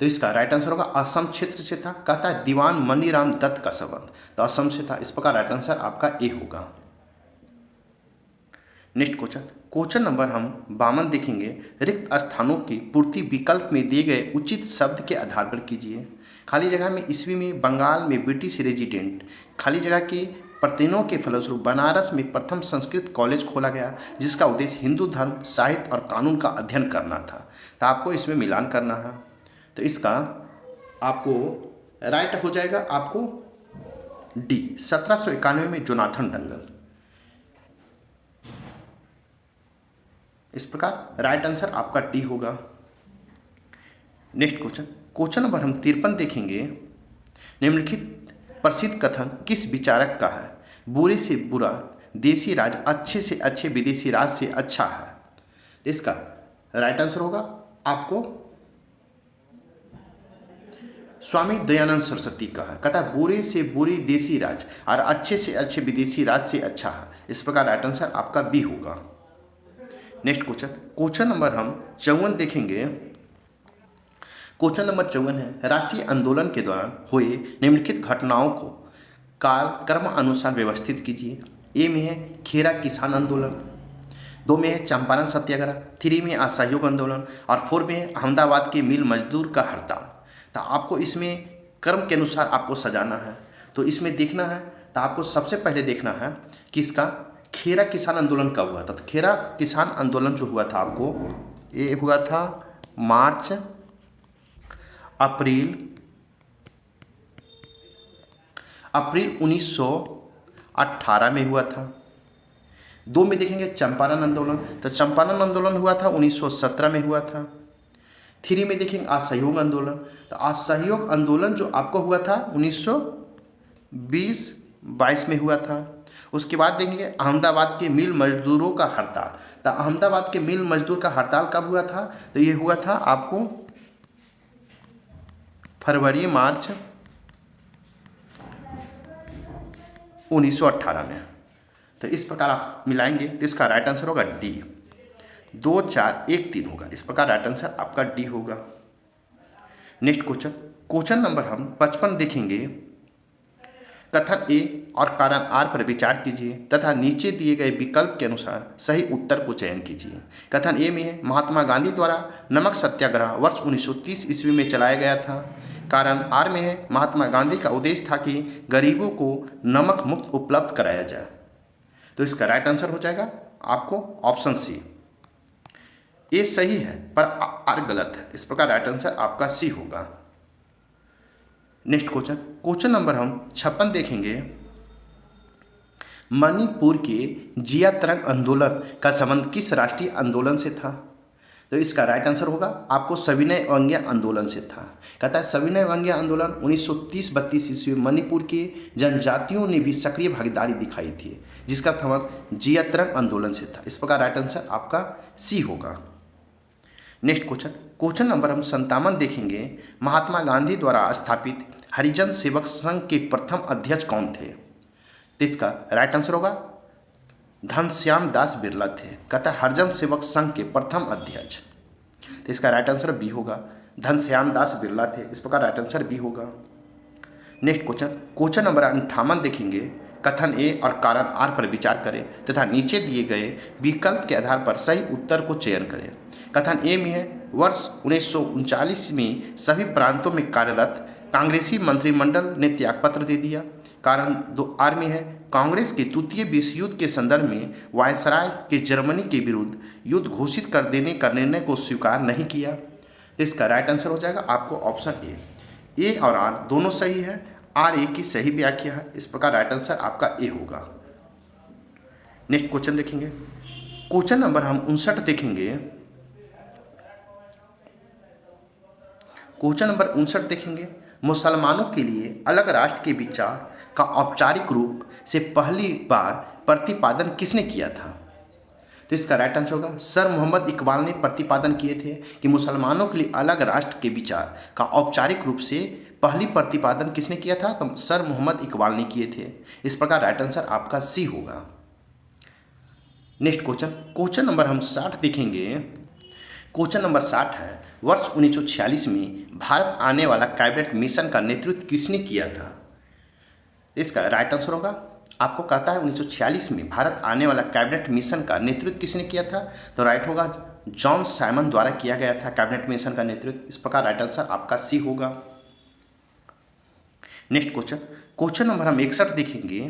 तो इसका राइट आंसर होगा असम क्षेत्र से था। कहता है दीवान मनी राम दत्त का संबंध तो असम से था। इस प्रकार राइट आंसर आपका ए होगा। नेक्स्ट क्वेश्चन नंबर हम 52 देखेंगे। रिक्त स्थानों की पूर्ति विकल्प में दिए गए उचित शब्द के आधार पर कीजिए। खाली जगह में ईस्वी में बंगाल में ब्रिटिश रेजिडेंट खाली जगह के प्रत्ययों के फलस्वरूप बनारस में प्रथम संस्कृत कॉलेज खोला गया जिसका उद्देश्य हिंदू धर्म, साहित्य और कानून का अध्ययन करना था। तो आपको इसमें मिलान करना है। तो इसका आपको राइट हो जाएगा आपको डी, 1791 में जोनाथन डंगल। इस प्रकार राइट आंसर आपका डी होगा। नेक्स्ट क्वेश्चन नंबर हम 53 देखेंगे। निम्नलिखित प्रसिद्ध कथन किस विचारक का है? बुरे से बुरा देसी राज अच्छे से अच्छे विदेशी राज से अच्छा है। इसका राइट आंसर होगा आपको स्वामी दयानंद सरस्वती का है। कहता है बुरे से बुरी देसी राज और अच्छे से अच्छे विदेशी राज से अच्छा है। इस प्रकार राइट आंसर आपका बी होगा। नेक्स्ट क्वेश्चन नंबर हम 54 देखेंगे। क्वेश्चन नंबर 54 है राष्ट्रीय आंदोलन के दौरान हुए निम्नलिखित घटनाओं को काल क्रम अनुसार व्यवस्थित कीजिए। ए में है खेरा किसान आंदोलन, 2 में है चंपारण सत्याग्रह, 3 में असहयोग आंदोलन और 4 में है अहमदाबाद के मिल मजदूर का हड़ताल। तो आपको इसमें क्रम के अनुसार आपको सजाना है। तो इसमें देखना है तो आपको सबसे पहले देखना है कि इसका खेरा किसान आंदोलन कब हुआ था। तो खेरा किसान आंदोलन जो हुआ था आपको ये हुआ था मार्च अप्रैल अप्रैल 1918 में हुआ था। 2 में देखेंगे चंपारण आंदोलन, तो चंपारण आंदोलन हुआ था 1917 में हुआ था। 3 में देखेंगे असहयोग आंदोलन, तो असहयोग आंदोलन जो आपको हुआ था 1920-22 में हुआ था। उसके बाद देखेंगे अहमदाबाद के मिल मजदूरों का हड़ताल, तो अहमदाबाद के मिल मजदूर का हड़ताल कब हुआ था, तो ये हुआ था आपको फरवरी-मार्च 1918 में। तो इस प्रकार आप मिलाएंगे तो इसका राइट आंसर होगा डी, 2 4 1 3 होगा। इस प्रकार राइट आंसर आपका डी होगा। नेक्स्ट क्वेश्चन नंबर हम 55 देखेंगे। कथन ए और कारण आर पर विचार कीजिए तथा नीचे दिए गए विकल्प के अनुसार सही उत्तर को चयन कीजिए। कथन ए में है महात्मा गांधी द्वारा नमक सत्याग्रह वर्ष 1930 ईस्वी में चलाया गया था। कारण आर में है महात्मा गांधी का उद्देश्य था कि गरीबों को नमक मुक्त उपलब्ध कराया जाए। तो इसका राइट आंसर हो जाएगा आपको ऑप्शन सी। ए सही है पर आर गलत है, इस प्रकार राइट आंसर आपका सी होगा। नेक्स्ट क्वेश्चन नंबर हम 56 देखेंगे। मणिपुर के जिया तरंग आंदोलन का संबंध किस राष्ट्रीय आंदोलन से था, तो इसका राइट आंसर होगा आपको सविनय अवज्ञा आंदोलन से था। कहता है सविनय अवज्ञा आंदोलन 1930-32 ईस्वी में मणिपुर के जनजातियों ने भी सक्रिय भागीदारी दिखाई थी, जिसका संबंध जिया तरंग आंदोलन से था। इस प्रकार राइट आंसर आपका सी होगा। नेक्स्ट क्वेश्चन नंबर हम 57 देखेंगे। महात्मा गांधी द्वारा स्थापित हरिजन सेवक संघ के प्रथम अध्यक्ष कौन थे, तो इसका राइट आंसर होगा घनश्याम दास बिरला थे। कहता है हरिजन सेवक संघ के प्रथम अध्यक्ष, तो इसका राइट आंसर बी होगा, घनश्याम दास बिरला थे। इस प्रकार राइट आंसर बी होगा। नेक्स्ट क्वेश्चन नंबर 58 देखेंगे। कथन ए और कारण आर पर विचार करें तथा नीचे दिए गए विकल्प के आधार पर सही उत्तर को चयन करें। कथन ए में है वर्ष 1939 में सभी प्रांतों में कार्यरत कांग्रेसी मंत्रिमंडल ने त्यागपत्र दे दिया। कारण 2 आर में है कांग्रेस के द्वितीय विश्व युद्ध के संदर्भ में वायसराय के जर्मनी के विरुद्ध युद्ध घोषित कर देने का निर्णय को स्वीकार नहीं किया। इसका राइट आंसर हो जाएगा आपको ऑप्शन ए और आर दोनों सही है, आर ए की सही व्याख्या है। इस प्रकार राइट आंसर आपका ए होगा। नेक्स्ट क्वेश्चन देखेंगे। क्वेश्चन नंबर हम 59 देखेंगे। क्वेश्चन नंबर 59 देखेंगे। मुसलमानों के लिए अलग राष्ट्र के विचार का औपचारिक रूप से पहली बार प्रतिपादन किसने किया था, तो इसका राइट आंसर होगा सर मोहम्मद इकबाल ने प्रतिपादन किए थे कि मुसलमानों के लिए अलग राष्ट्र के विचार का औपचारिक रूप से पहली प्रतिपादन किसने किया था, तो सर मोहम्मद इकबाल ने किए थे। इस प्रकार राइट आंसर आपका सी होगा। नेक्स्ट क्वेश्चन नंबर हम 60 देखेंगे। क्वेश्चन नंबर 60 है वर्ष 1946 में भारत आने वाला कैबिनेट मिशन का नेतृत्व किसने किया था, इसका राइट आंसर होगा आपको कहता है 1946 में भारत आने वाला कैबिनेट मिशन का नेतृत्व किसने किया था, तो राइट होगा जॉन साइमन द्वारा किया गया था कैबिनेट मिशन का नेतृत्व। इस प्रकार राइट आंसर आपका सी होगा। नेक्स्ट क्वेश्चन नंबर हम 61 देखेंगे।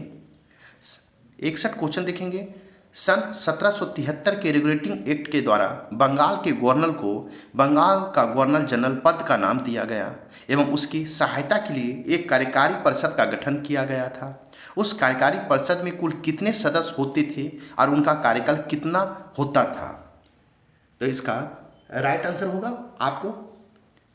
61 क्वेश्चन देखेंगे। सन 1773 के रेगुलेटिंग एक्ट के द्वारा बंगाल के गवर्नर को बंगाल का गवर्नर जनरल पद का नाम दिया गया एवं उसकी सहायता के लिए एक कार्यकारी परिषद का गठन किया गया था। उस कार्यकारी परिषद में कुल कितने सदस्य होते थे और उनका कार्यकाल कितना होता था, तो इसका राइट आंसर होगा आपको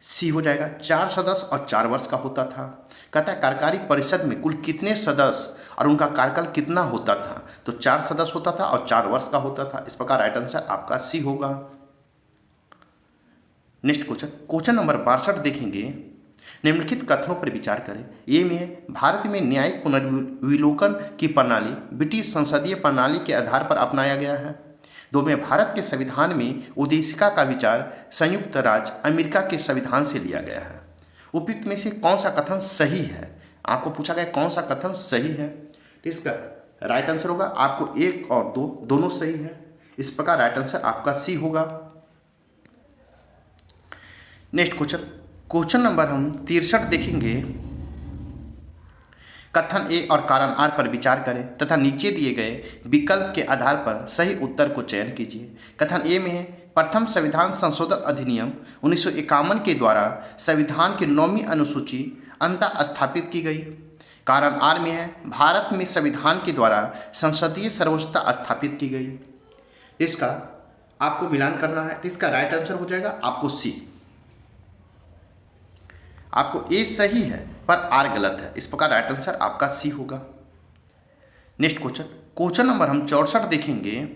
सी हो जाएगा, 4 सदस्य और 4 वर्ष का होता था। कहता है कार्यकारी परिषद में कुल कितने सदस्य और उनका कार्यकाल कितना होता था, तो 4 सदस्य होता था और 4 वर्ष का होता था। इस प्रकार राइट आंसर आपका सी होगा। नेक्स्ट क्वेश्चन नंबर 62 देखेंगे। निम्नलिखित कथनों पर विचार करें। ये में है भारत में न्यायिक पुनर्विलोकन की प्रणाली ब्रिटिश संसदीय प्रणाली के आधार पर अपनाया गया है। 2 में भारत के संविधान में उद्देशिका का विचार संयुक्त राज्य अमेरिका के संविधान से लिया गया है। उपयुक्त में से कौन सा कथन सही है, आपको पूछा गया कौन सा कथन सही है, तो इसका राइट आंसर होगा आपको 1 और 2 दोनों सही है। इस प्रकार राइट आंसर आपका सी होगा। नेक्स्ट क्वेश्चन नंबर हम 63 देखेंगे। कथन ए और कारण आर पर विचार करें तथा नीचे दिए गए विकल्प के आधार पर सही उत्तर को चयन कीजिए। कथन ए में है प्रथम संविधान संशोधन अधिनियम 1951 के द्वारा संविधान की 9वीं अनुसूची अंततः स्थापित की गई। कारण आर में है भारत में संविधान के द्वारा संसदीय सर्वोच्चता स्थापित की गई। इसका आपको मिलान करना है तो इसका राइट आंसर हो जाएगा आपको सी। आपको ए सही है पर आर गलत है, इस प्रकार राइट आंसर आपका सी होगा। नेक्स्ट क्वेश्चन नंबर हम 64 देखेंगे।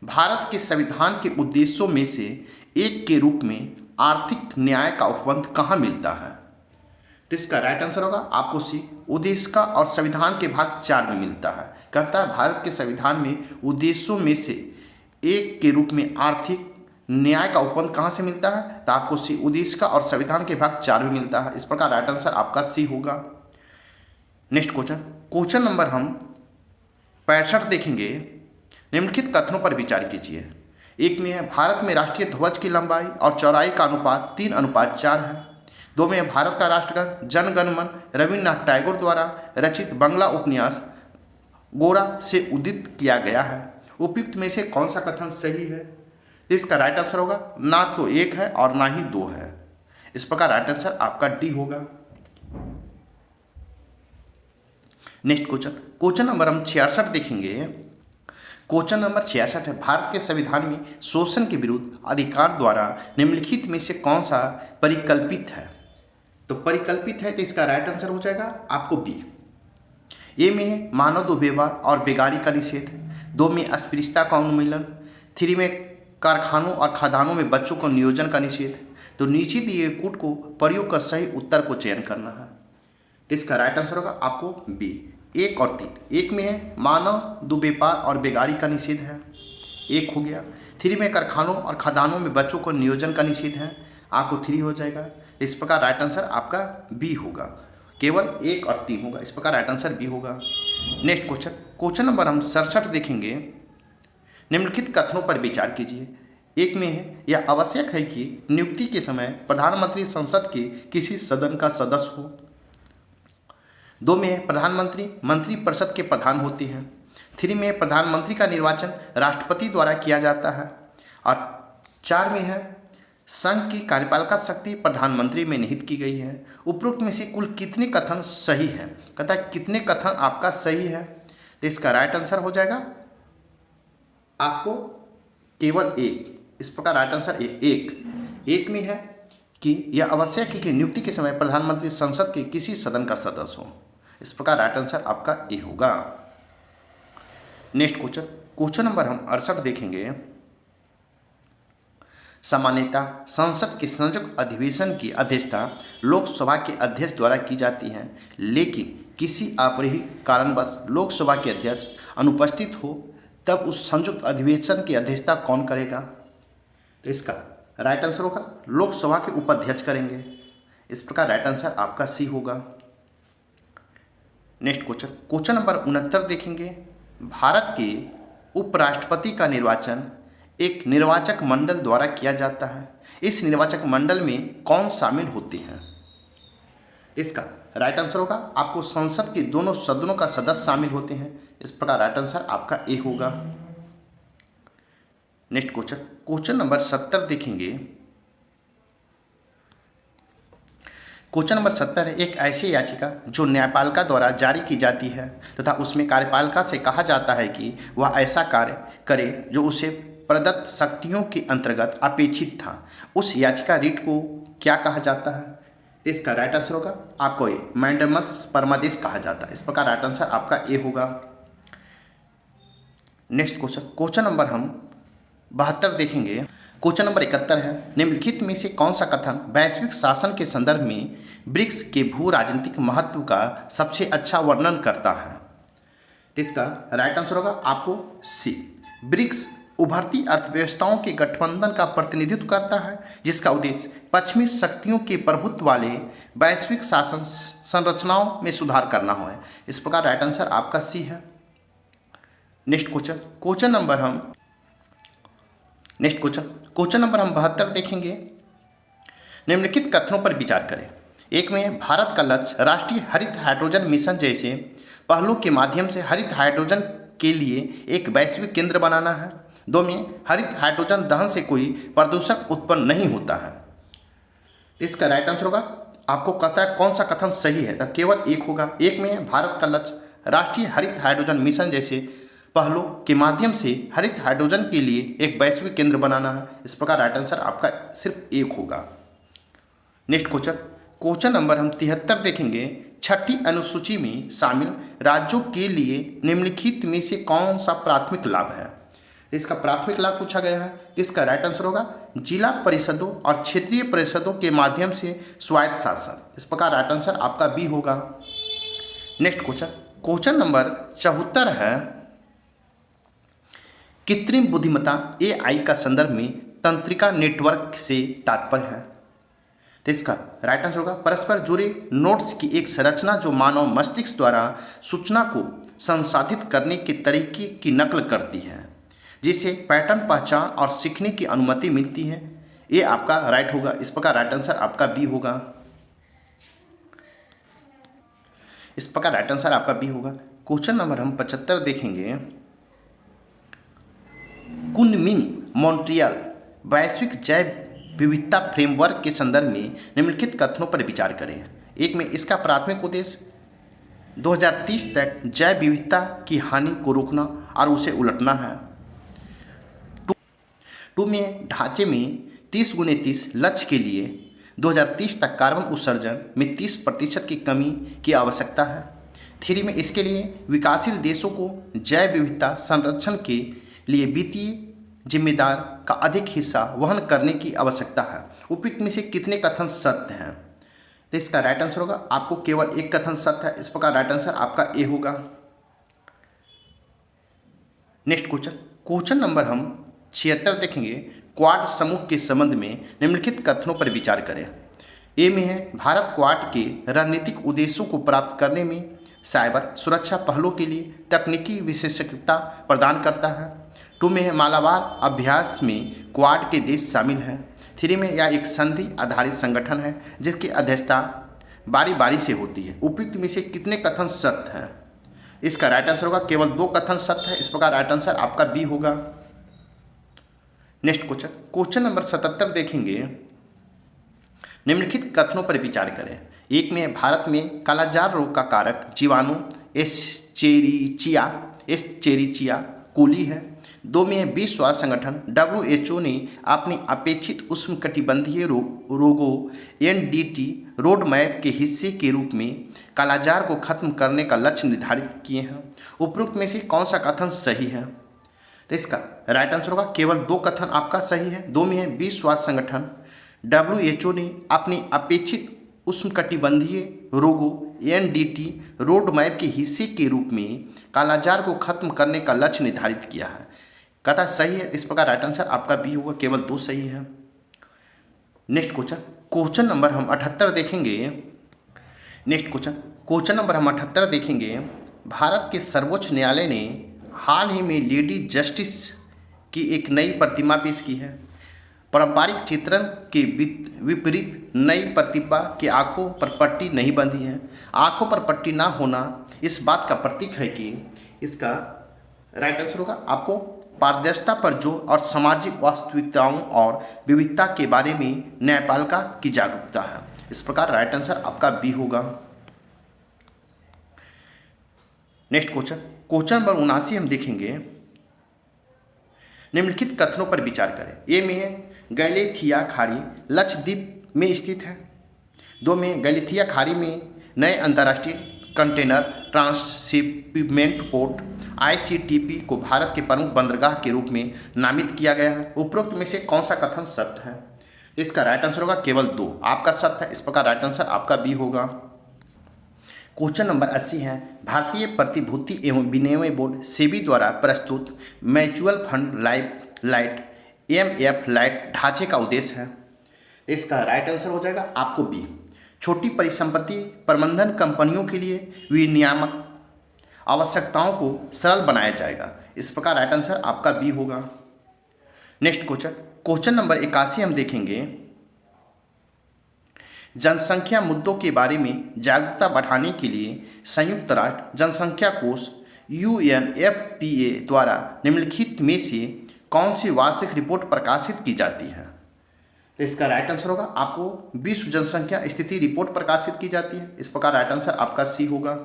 भारत के संविधान के उद्देश्यों में से एक के रूप में आर्थिक न्याय का उपबंध कहाँ मिलता है? तो इसका राइट आंसर होगा आपको सी। उद्देश्य का और संविधान के भाग 4 में मिलता है। कहता है भारत के संविधान में उद्देश्यों में से एक के रूप में आर्थिक न्याय का उपबंध कहाँ से मिलता है? तो आपको सी। उद्देश्य का और संविधान के भाग 4 में मिलता है, इस प्रकार राइट आंसर आपका सी होगा। नेक्स्ट क्वेश्चन नंबर हम 65 देखेंगे। निम्नलिखित कथनों पर विचार कीजिए। एक में है भारत में राष्ट्रीय ध्वज की लंबाई और चौड़ाई का अनुपात 3:4 है। 2 में है भारत का राष्ट्रगान जन गण मन रविन्द्रनाथ टैगोर द्वारा रचित बांग्ला उपन्यास गोरा से उदित किया गया है। उपयुक्त में से कौन सा कथन सही है? इसका राइट आंसर होगा ना तो 1 है और ना ही 2 है, इस प्रकार राइट आंसर आपका डी होगा। नेक्स्ट क्वेश्चन नंबर हम 66 देखेंगे। क्वेश्चन नंबर 66 है भारत के संविधान में शोषण के विरुद्ध अधिकार द्वारा निम्नलिखित में से कौन सा परिकल्पित है? तो परिकल्पित है तो इसका राइट आंसर हो जाएगा आपको बी। ए में है मानव दुर्व्यवहार और बेगारी का निषेध। 2 में अस्पृश्यता का उन्मूलन। 3 में कारखानों और खदानों में बच्चों को नियोजन का निषेध। तो नीचे दिए कूट को प्रयोग कर सही उत्तर को चयन करना है, इसका राइट आंसर होगा आपको बी 1 और 3। 1 में है मानव दुर्व्यापार और बेगारी का निषेध है, 1 हो गया। 3 में कारखानों और खदानों में बच्चों को नियोजन का निषेध है, आपको 3 हो जाएगा। इस प्रकार राइट आंसर आपका बी होगा, केवल 1 और 3 होगा, इस प्रकार राइट आंसर बी होगा। नेक्स्ट क्वेश्चन नंबर हम 67 देखेंगे। निम्नलिखित कथनों पर विचार कीजिए। 1 में है यह आवश्यक है कि नियुक्ति के समय प्रधानमंत्री संसद के किसी सदन का सदस्य हो। 2 में है प्रधानमंत्री मंत्रिपरिषद के प्रधान होते हैं। 3 में प्रधानमंत्री का निर्वाचन राष्ट्रपति द्वारा किया जाता है। और 4 में है संघ की कार्यपालिका शक्ति प्रधानमंत्री में निहित की गई है। उपरोक्त में से कुल कितने कथन सही है? कहता है कितने कथन आपका सही है, तो इसका राइट आंसर हो जाएगा आपको केवल 1, इस प्रकार राइट आंसर 1 में है कि यह आवश्यक है कि नियुक्ति के समय प्रधानमंत्री संसद के किसी सदन का सदस्य हो, इस प्रकार राइट आंसर आपका ए होगा। नेक्स्ट क्वेश्चन नंबर हम 68 देखेंगे। सामान्यतः संसद के संयुक्त अधिवेशन की अध्यक्षता लोकसभा के अध्यक्ष द्वारा की जाती है, लेकिन किसी अपरिहार्य कारणवश लोकसभा के अध्यक्ष अनुपस्थित हो तब उस संयुक्त अधिवेशन की अध्यक्षता कौन करेगा? तो इसका राइट आंसर होगा लोकसभा के उपाध्यक्ष करेंगे, इस प्रकार राइट आंसर आपका सी होगा। नेक्स्ट क्वेश्चन नंबर 69 देखेंगे। भारत के उपराष्ट्रपति का निर्वाचन एक निर्वाचक मंडल द्वारा किया जाता है, इस निर्वाचक मंडल में कौन शामिल होते हैं? इसका राइट आंसर होगा आपको संसद के दोनों सदनों का सदस्य शामिल होते हैं, इस प्रकार राइट आंसर आपका ए होगा। नेक्स्ट क्वेश्चन नंबर 70 देखेंगे। क्वेश्चन नंबर 70 है एक ऐसी याचिका जो न्यायपालिका द्वारा जारी की जाती है तथा उसमें कार्यपालिका से कहा जाता है कि वह ऐसा कार्य करे जो उसे प्रदत्त शक्तियों के अंतर्गत अपेक्षित था, उस याचिका रिट को क्या कहा जाता है? इसका राइट आंसर होगा आपको ए मैंडेमस परमादेश कहा जाता है, इस प्रकार राइट आंसर आपका ए होगा। नेक्स्ट क्वेश्चन नंबर हम 72 देखेंगे। क्वेश्चन नंबर 71 है निम्नलिखित में से कौन सा कथन वैश्विक शासन के संदर्भ में ब्रिक्स के भू राजनीतिक महत्व का सबसे अच्छा वर्णन करता है? तो इसका राइट आंसर होगा आपको सी। ब्रिक्स उभरती अर्थव्यवस्थाओं के गठबंधन का प्रतिनिधित्व करता है जिसका उद्देश्य पश्चिमी शक्तियों के प्रभुत्व वाले वैश्विक शासन संरचनाओं में सुधार करना हो है, इस प्रकार राइट आंसर आपका सी है। नेक्स्ट क्वेश्चन नंबर हम 72 देखेंगे। निम्नलिखित कथनों पर विचार करें। 1 में भारत का लक्ष्य राष्ट्रीय हरित हाइड्रोजन मिशन जैसे पहलों के माध्यम से हरित हाइड्रोजन के लिए एक वैश्विक केंद्र बनाना है। 2 में हरित हाइड्रोजन दहन से कोई प्रदूषक उत्पन्न नहीं होता है, इसका राइट आंसर होगा आपको कहता है कौन सा कथन सही है, तो केवल एक होगा। एक में है भारत का लक्ष्य राष्ट्रीय हरित हाइड्रोजन मिशन जैसे पहलों के माध्यम से हरित हाइड्रोजन के लिए एक वैश्विक केंद्र बनाना है। इस प्रकार राइट आंसर आपका सिर्फ एक होगा। नेक्स्ट क्वेश्चन नंबर हम 73 देखेंगे। छठी अनुसूची में शामिल राज्यों के लिए निम्नलिखित में से कौन सा प्राथमिक लाभ है। इसका प्राथमिक लाभ पूछा गया है। इसका राइट आंसर होगा जिला परिषदों और क्षेत्रीय परिषदों के माध्यम से स्वायत्त शासन। इस प्रकार राइट आंसर आपका बी होगा। नेक्स्ट क्वेश्चन नंबर 74 है। कृत्रिम बुद्धिमत्ता AI का संदर्भ में तंत्रिका नेटवर्क से तात्पर्य है। तो इसका राइट आंसर होगा परस्पर जुड़े नोड्स की एक संरचना जो मानव मस्तिष्क द्वारा सूचना को संसाधित करने के तरीके की नकल करती है, जिससे पैटर्न पहचान और सीखने की अनुमति मिलती है। ये आपका राइट होगा। इस प्रकार राइट आंसर आपका बी होगा। इस प्रकार राइट आंसर आपका बी होगा। क्वेश्चन नंबर हम 75 देखेंगे। कुनमिंग मॉन्ट्रियल वैश्विक जैव विविधता फ्रेमवर्क के संदर्भ में निम्नलिखित कथनों पर विचार करें। एक में इसका प्राथमिक उद्देश्य 2030 तक जैव विविधता की हानि को रोकना और उसे उलटना है। टू में ढांचे में 30x30 लक्ष्य के लिए 2030 तक कार्बन उत्सर्जन में 30% की कमी की आवश्यकता है। 3 में इसके लिए विकासशील देशों को जैव विविधता संरक्षण के लिए वित्तीय जिम्मेदार का अधिक हिस्सा वहन करने की आवश्यकता है। उपयुक्त में से कितने कथन सत्य हैं। तो इसका राइट आंसर होगा आपको केवल एक कथन सत्य है। इस प्रकार राइट आंसर आपका ए होगा। नेक्स्ट क्वेश्चन नंबर हम 76 देखेंगे। क्वाड समूह के संबंध में निम्नलिखित कथनों पर विचार करें। ए में है भारत क्वाड के रणनीतिक उद्देश्यों को प्राप्त करने में साइबर सुरक्षा पहलों के लिए तकनीकी विशेषज्ञता प्रदान करता है। 2 में है मालाबार अभ्यास में क्वाड के देश शामिल हैं। 3 में यह एक संधि आधारित संगठन है जिसकी अध्यक्षता बारी बारी से होती है। उपयुक्त में से कितने कथन सत्य हैं। इसका राइट आंसर होगा केवल 2 कथन सत्य है। इस प्रकार राइट आंसर आपका बी होगा। नेक्स्ट क्वेश्चन नंबर 77 देखेंगे। निम्नलिखित कथनों पर विचार करें। एक में भारत में कालाजार रोग का कारक जीवाणु एस्चेरिचिया कोली है। 2 में विश्व स्वास्थ्य संगठन WHO ने अपनी अपेक्षित उष्णकटिबंधीय रोगों NDT रोड मैप के हिस्से के रूप में कालाजार को खत्म करने का लक्ष्य निर्धारित किए हैं। उपरोक्त में से कौन सा कथन सही है। तो इसका राइट आंसर होगा केवल 2 कथन आपका सही है। 2 में है विश्व स्वास्थ्य संगठन WHO ने अपनी अपेक्षित उष्णकटिबंधीय रोगों NDT रोड मैप के हिस्से के रूप में कालाजार को खत्म करने का लक्ष्य निर्धारित किया है। कथा सही है। इस प्रकार राइट आंसर आपका बी होगा। केवल 2 सही है। नेक्स्ट क्वेश्चन नंबर हम 78 देखेंगे। नेक्स्ट क्वेश्चन नंबर हम 78 देखेंगे। भारत के सर्वोच्च न्यायालय ने हाल ही में लेडी जस्टिस की एक नई प्रतिमा पेश की है। पारंपरिक चित्रण के विपरीत नई प्रतिभा की आंखों पर पट्टी नहीं बंधी है। आंखों पर पट्टी ना होना इस बात का प्रतीक है कि इसका राइट आंसर होगा आपको पारदर्शिता पर जोर और सामाजिक वास्तविकताओं और विविधता के बारे में न्यायपालिका की जागरूकता है। इस प्रकार राइट आंसर आपका बी होगा। नेक्स्ट क्वेश्चन नंबर 79 हम देखेंगे। निम्नलिखित कथनों पर विचार करें। ए में है गैलेथिया खाड़ी लक्षद्वीप में स्थित है। 2 में गैलेथिया खाड़ी में नए अंतर्राष्ट्रीय कंटेनर ट्रांसशिपमेंट पोर्ट ICTP को भारत के प्रमुख बंदरगाह के रूप में नामित किया गया है। उपरोक्त में से कौन सा कथन सत्य है। इसका राइट आंसर होगा केवल 2 आपका सत्य है। इस प्रकार राइट आंसर आपका बी होगा। क्वेश्चन नंबर 80 है। भारतीय प्रतिभूति एवं विनिमय बोर्ड सेबी द्वारा प्रस्तुत mutual fund light MF light ढांचे का उद्देश्य है। इसका राइट आंसर हो जाएगा आपको बी। छोटी परिसंपत्ति प्रबंधन कंपनियों के लिए विनियामक आवश्यकताओं को सरल बनाया जाएगा। इस प्रकार राइट आंसर आपका बी होगा। नेक्स्ट क्वेश्चन नंबर 81 हम देखेंगे। जनसंख्या मुद्दों के बारे में जागरूकता बढ़ाने के लिए संयुक्त राष्ट्र जनसंख्या कोष UNFPA द्वारा निम्नलिखित में से कौन सी वार्षिक रिपोर्ट प्रकाशित की जाती है। तो इसका राइट आंसर होगा, आपको विश्व जनसंख्या स्थिति रिपोर्ट प्रकाशित की जाती है, इस प्रकार राइट आंसर आपका सी होगा।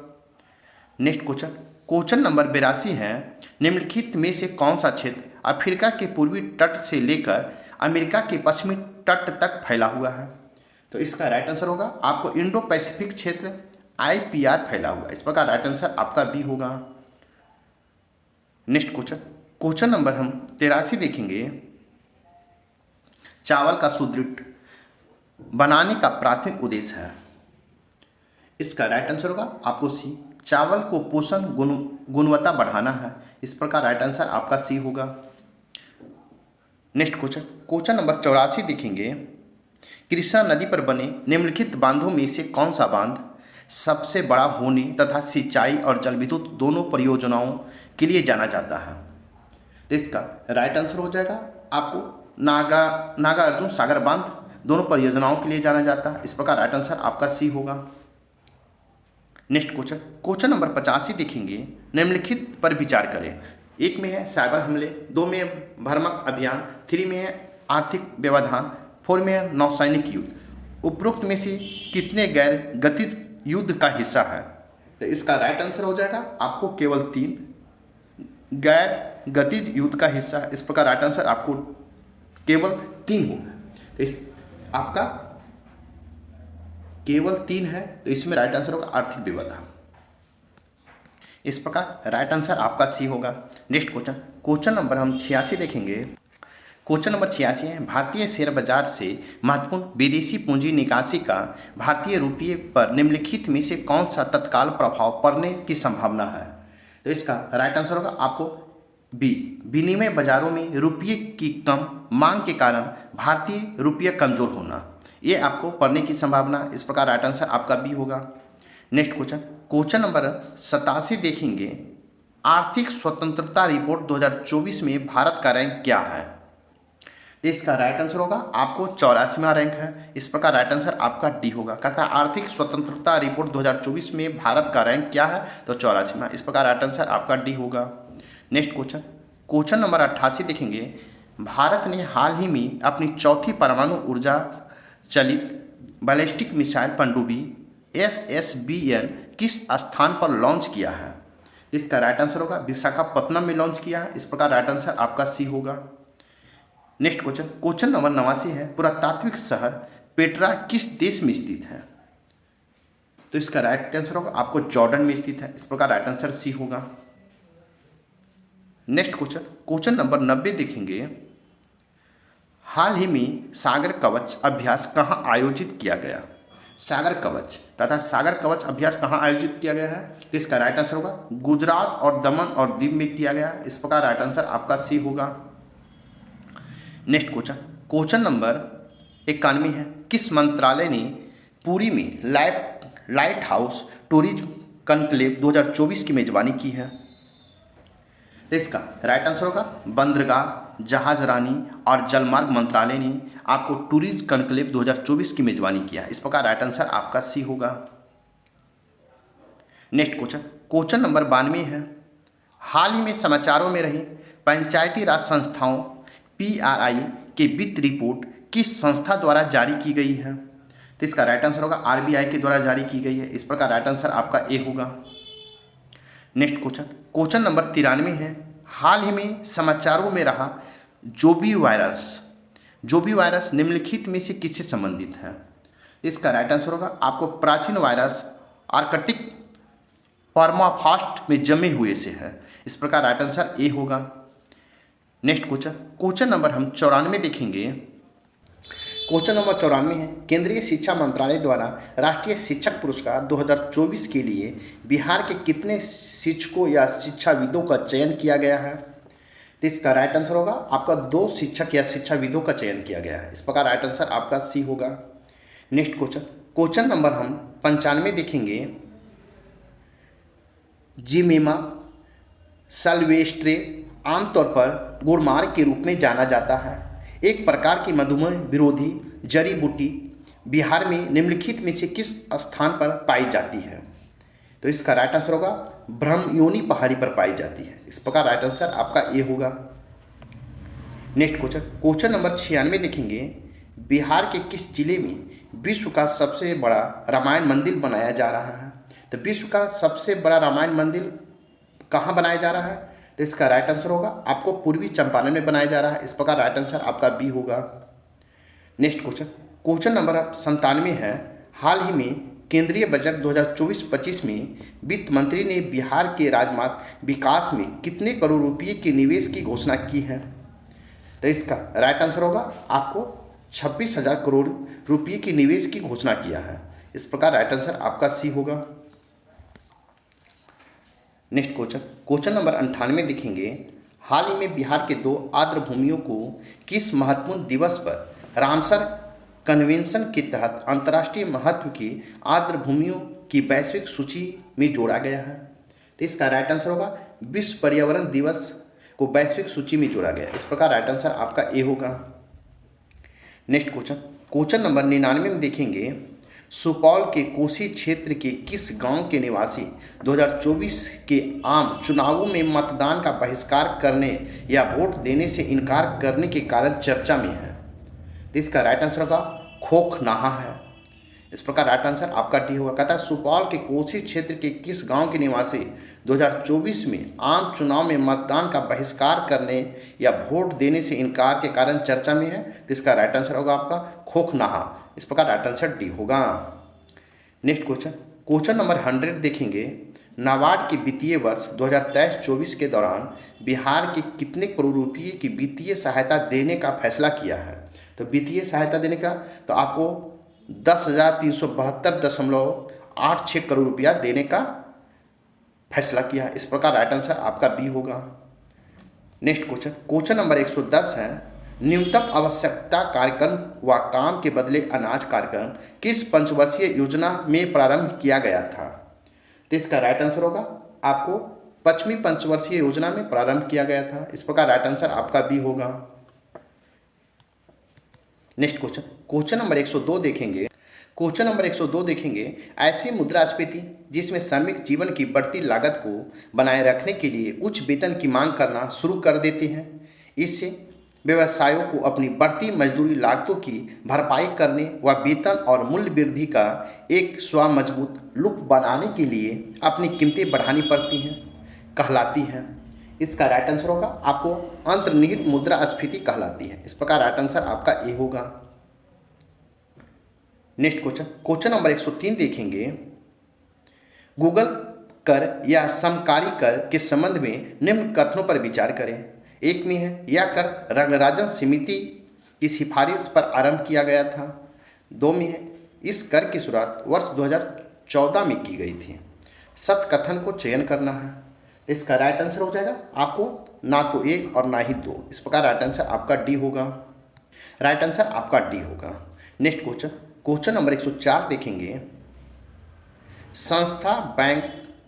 नेक्स्ट क्वेश्चन, क्वेश्चन नंबर 82 है, निम्नलिखित में से कौन सा क्षेत्र अफ्रीका के पूर्वी तट से लेकर अमेरिका के पश्चिमी तट तक फैला हुआ है? तो इसका राइट आंसर होगा, आपको इंडो पैसिफिक क्षेत्र IPR फैला हुआ, इस प्रकार राइट आंसर आपका बी होगा। नेक्स्ट क्वेश्चन, क्वेश्चन नंबर हम 83 देखेंगे, चावल का सुदृढ़ बनाने का प्राथमिक उद्देश्य है। इसका राइट आंसर होगा आपको सी, चावल को पोषण गुणवत्ता बढ़ाना है, इस प्रकार राइट आंसर आपका सी होगा। नेक्स्ट क्वेश्चन, क्वेश्चन नंबर 84 देखेंगे, कृष्णा नदी पर बने निम्नलिखित बांधों में से कौन सा बांध सबसे बड़ा होने तथा सिंचाई और जल विद्युत दोनों परियोजनाओं के लिए जाना जाता है? तो इसका राइट आंसर हो जाएगा आपको नागार्जुन सागर बांध दोनों परियोजनाओं के लिए जाना जाता है, इस प्रकार राइट आंसर आपका सी होगा। नेक्स्ट क्वेश्चन, क्वेश्चन नंबर 85 देखेंगे, निम्नलिखित पर विचार करें। एक में है साइबर हमले, 2 में है भ्रामक अभियान, 3 में है आर्थिक व्यवधान, 4 में है नौसैनिक युद्ध। उपरोक्त में से कितने गैर गतिज युद्ध का हिस्सा है? तो इसका राइट आंसर हो जाएगा आपको केवल 3 गैर गतिज युद्ध का हिस्सा है, इस प्रकार राइट आंसर आपको केवल 3 होगा। तो इस आपका केवल 3 है, तो इसमें राइट आंसर होगा आर्थिक व्यवधान, इस प्रकार राइट आंसर आपका सी होगा। नेक्स्ट क्वेश्चन, क्वेश्चन नंबर हम 86 देखेंगे। क्वेश्चन नंबर 86 है, भारतीय शेयर बाजार से महत्वपूर्ण विदेशी पूंजी निकासी का भारतीय रुपये पर निम्नलिखित में से कौन सा तत्काल प्रभाव पड़ने की संभावना है? तो इसका राइट आंसर होगा आपको बी, विनिमय बाजारों में रुपये की कम मांग के कारण भारतीय रुपये कमजोर होना, ये आपको पढ़ने की संभावना, इस प्रकार राइट आंसर आपका बी होगा। नेक्स्ट क्वेश्चन, क्वेश्चन नंबर 87 देखेंगे, आर्थिक स्वतंत्रता रिपोर्ट 2024 में भारत का रैंक क्या है? इसका राइट आंसर होगा आपको 84वां रैंक है, इस प्रकार राइट आंसर आपका डी होगा। कहता है आर्थिक स्वतंत्रता रिपोर्ट 2024 में भारत का रैंक क्या है? तो 84वां, इस प्रकार राइट आंसर आपका डी होगा। नेक्स्ट क्वेश्चन, क्वेश्चन नंबर 88 देखेंगे, भारत ने हाल ही में अपनी चौथी परमाणु ऊर्जा चलित बैलिस्टिक मिसाइल पनडुब्बी SSBN किस स्थान पर लॉन्च किया है? इसका राइट आंसर होगा विशाखापत्तनम में लॉन्च किया है, इस प्रकार राइट आंसर आपका सी होगा। नेक्स्ट क्वेश्चन, क्वेश्चन नंबर 89 है, पुरातात्विक शहर पेट्रा किस देश में स्थित है? तो इसका राइट आंसर होगा आपको जॉर्डन में स्थित है, इस प्रकार राइट आंसर सी होगा। नेक्स्ट क्वेश्चन, क्वेश्चन नंबर 90 देखेंगे, हाल ही में सागर कवच अभ्यास कहाँ आयोजित किया गया? सागर कवच तथा सागर कवच अभ्यास कहाँ आयोजित किया गया है? तो इसका राइट आंसर होगा गुजरात और दमन और दीव में किया गया, इस प्रकार राइट आंसर आपका सी होगा। नेक्स्ट क्वेश्चन, क्वेश्चन नंबर 91 है, किस मंत्रालय ने पुरी में लाइट हाउस टूरिज्म कनक्लेव 2024 की मेजबानी की है? तो इसका राइट आंसर होगा बंदरगाह, जहाजरानी और जलमार्ग मंत्रालय ने आपको टूरिज्म कनक्लेव 2024 की मेजबानी किया, इस प्रकार राइट आंसर आपका सी होगा। नेक्स्ट क्वेश्चन, क्वेश्चन नंबर 92 है, हाल ही में समाचारों में रही पंचायती राज संस्थाओं PRI के वित्त रिपोर्ट किस संस्था द्वारा जारी की गई है? तो इसका राइट आंसर होगा RBI के द्वारा जारी की गई है, इस प्रकार राइट आंसर आपका ए होगा। नेक्स्ट क्वेश्चन, क्वेश्चन नंबर 93 है, हाल ही में समाचारों में रहा जोबी वायरस निम्नलिखित में से किससे संबंधित है? इसका राइट आंसर होगा आपको प्राचीन वायरस आर्कटिक परमाफ्रॉस्ट में जमे हुए से है, इस प्रकार राइट आंसर ए होगा। नेक्स्ट क्वेश्चन, क्वेश्चन नंबर हम 94 देखेंगे। क्वेश्चन नंबर 94 है, केंद्रीय शिक्षा मंत्रालय द्वारा राष्ट्रीय शिक्षक पुरस्कार 2024 के लिए बिहार के कितने शिक्षकों या शिक्षाविदों का चयन किया गया है? तो इसका राइट आंसर होगा आपका 2 शिक्षक या शिक्षाविदों का चयन किया गया है, इस प्रकार राइट आंसर आपका सी होगा। नेक्स्ट क्वेश्चन, क्वेश्चन नंबर हम 95 देखेंगे, जीमेमा सल्वेस्ट्रे आमतौर पर गुड़मार्ग के रूप में जाना जाता है, एक प्रकार की मधुमेह विरोधी जड़ी बूटी बिहार में निम्नलिखित में से किस स्थान पर पाई जाती है? तो इसका राइट आंसर होगा ब्रह्मयोनी पहाड़ी पर पाई जाती है, इस प्रकार राइट आंसर आपका ए होगा। नेक्स्ट क्वेश्चन, क्वेश्चन नंबर 96 देखेंगे, बिहार के किस जिले में विश्व का सबसे बड़ा रामायण मंदिर बनाया जा रहा है? तो विश्व का सबसे बड़ा रामायण मंदिर कहाँ बनाया जा रहा है? तो इसका राइट आंसर होगा आपको पूर्वी चंपारण में बनाया जा रहा है। इस प्रकार राइट आंसर आपका बी होगा। नेक्स्ट क्वेश्चन, क्वेश्चन नंबर 97 है, हाल ही में केंद्रीय बजट 2024-25 में वित्त मंत्री ने बिहार के राजमार्ग विकास में कितने करोड़ रुपये के निवेश की घोषणा की है? तो इसका राइट आंसर होगा आपको 26,000 करोड़ रुपये के निवेश की घोषणा किया है। इस प्रकार राइट आंसर आपका सी होगा। नेक्स्ट क्वेश्चन, क्वेश्चन नंबर 98 देखेंगे, हाल ही में बिहार के 2 आर्द्र भूमियों को किस महत्वपूर्ण दिवस पर रामसर कन्वेंशन के तहत अंतर्राष्ट्रीय महत्व की आर्द्र भूमियों की वैश्विक सूची में जोड़ा गया है? तो इसका राइट आंसर होगा विश्व पर्यावरण दिवस को वैश्विक सूची में जोड़ा गया। इस प्रकार राइट आंसर आपका ए होगा। नेक्स्ट क्वेश्चन, क्वेश्चन नंबर 99 में देखेंगे, सुपौल के कोसी क्षेत्र के किस गांव के निवासी 2024 के आम चुनावों में मतदान का बहिष्कार करने या वोट देने से इनकार करने के कारण चर्चा में है? तो इसका राइट आंसर होगा खोखनाहा है। इस प्रकार राइट आंसर आपका डी होगा। कहता है सुपौल के कोसी क्षेत्र के किस गांव के निवासी 2024 में आम चुनाव में मतदान का बहिष्कार करने या वोट देने से इनकार के कारण चर्चा में है? तो इसका राइट आंसर होगा आपका खोखनाहा। इस प्रकार राइट आंसर डी होगा। नेक्स्ट क्वेश्चन, क्वेश्चन नंबर 100 देखेंगे, नाबार्ड के वित्तीय वर्ष 2023-24 के दौरान बिहार के कितने करोड़ रुपये की वित्तीय सहायता देने का फैसला किया है? तो वित्तीय सहायता देने का तो आपको 10,372.86 करोड़ रुपया देने का फैसला किया। इस प्रकार राइट आंसर आपका बी होगा। नेक्स्ट क्वेश्चन, क्वेश्चन नंबर 110 है, न्यूनतम आवश्यकता कार्यक्रम व काम के बदले अनाज कार्यक्रम किस पंचवर्षीय योजना में प्रारंभ किया गया था? तो इसका राइट आंसर होगा आपको 5वीं पंचवर्षीय योजना में प्रारंभ किया गया था। इस प्रकार राइट आंसर आपका बी होगा। नेक्स्ट क्वेश्चन, क्वेश्चन नंबर 102 देखेंगे, क्वेश्चन नंबर 102 देखेंगे, ऐसी मुद्रास्फीति जिसमें श्रमिक जीवन की बढ़ती लागत को बनाए रखने के लिए उच्च वेतन की मांग करना शुरू कर देते हैं। इससे व्यवसायों को अपनी बढ़ती मजदूरी लागतों की भरपाई करने व वेतन और मूल्य वृद्धि का एक स्वमजबूत लूप बनाने के लिए अपनी कीमतें बढ़ानी पड़ती हैं कहलाती हैं। इसका राइट आंसर होगा आपको अंतर्निहित मुद्रास्फीति कहलाती है। इस प्रकार राइट आंसर आपका ए होगा। नेक्स्ट क्वेश्चन, क्वेश्चन नंबर 103 देखेंगे, गूगल कर या समकारी कर के संबंध में निम्न कथनों पर विचार करें। एक में है, यह कर रंगराजन समिति की सिफारिश पर आरंभ किया गया था। 2 में है, इस कर की शुरुआत वर्ष 2014 में की गई थी। सत्य कथन को चयन करना है। इसका राइट आंसर हो जाएगा आपको ना तो 1 और ना ही 2। इस प्रकार राइट आंसर आपका डी होगा। राइट आंसर आपका डी होगा। नेक्स्ट क्वेश्चन, क्वेश्चन नंबर 104 देखेंगे, संस्था बैंक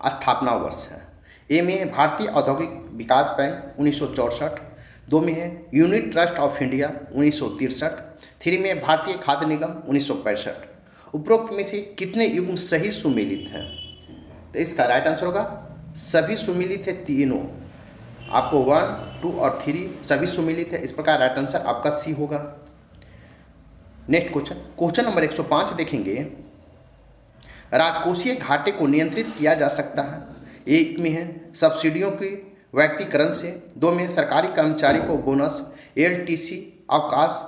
स्थापना वर्ष है। ए में है भारतीय औद्योगिक विकास बैंक 1964। 2 में है यूनिट ट्रस्ट ऑफ इंडिया 1963। 3 में भारतीय खाद्य निगम 1965। उपरोक्त में से कितने युग्म सही सुमेलित हैं? तो इसका राइट आंसर होगा सभी सुमेलित है, तीनों आपको 1, 2 और 3 सभी सुमेलित है। इस प्रकार राइट आंसर आपका सी होगा। नेक्स्ट क्वेश्चन, क्वेश्चन नंबर 105 देखेंगे, राजकोषीय घाटे को नियंत्रित किया जा सकता है। 1 में है सब्सिडियों की व्यक्तिकरण से। 2 में सरकारी कर्मचारी को बोनस, एलटीसी, अवकाश,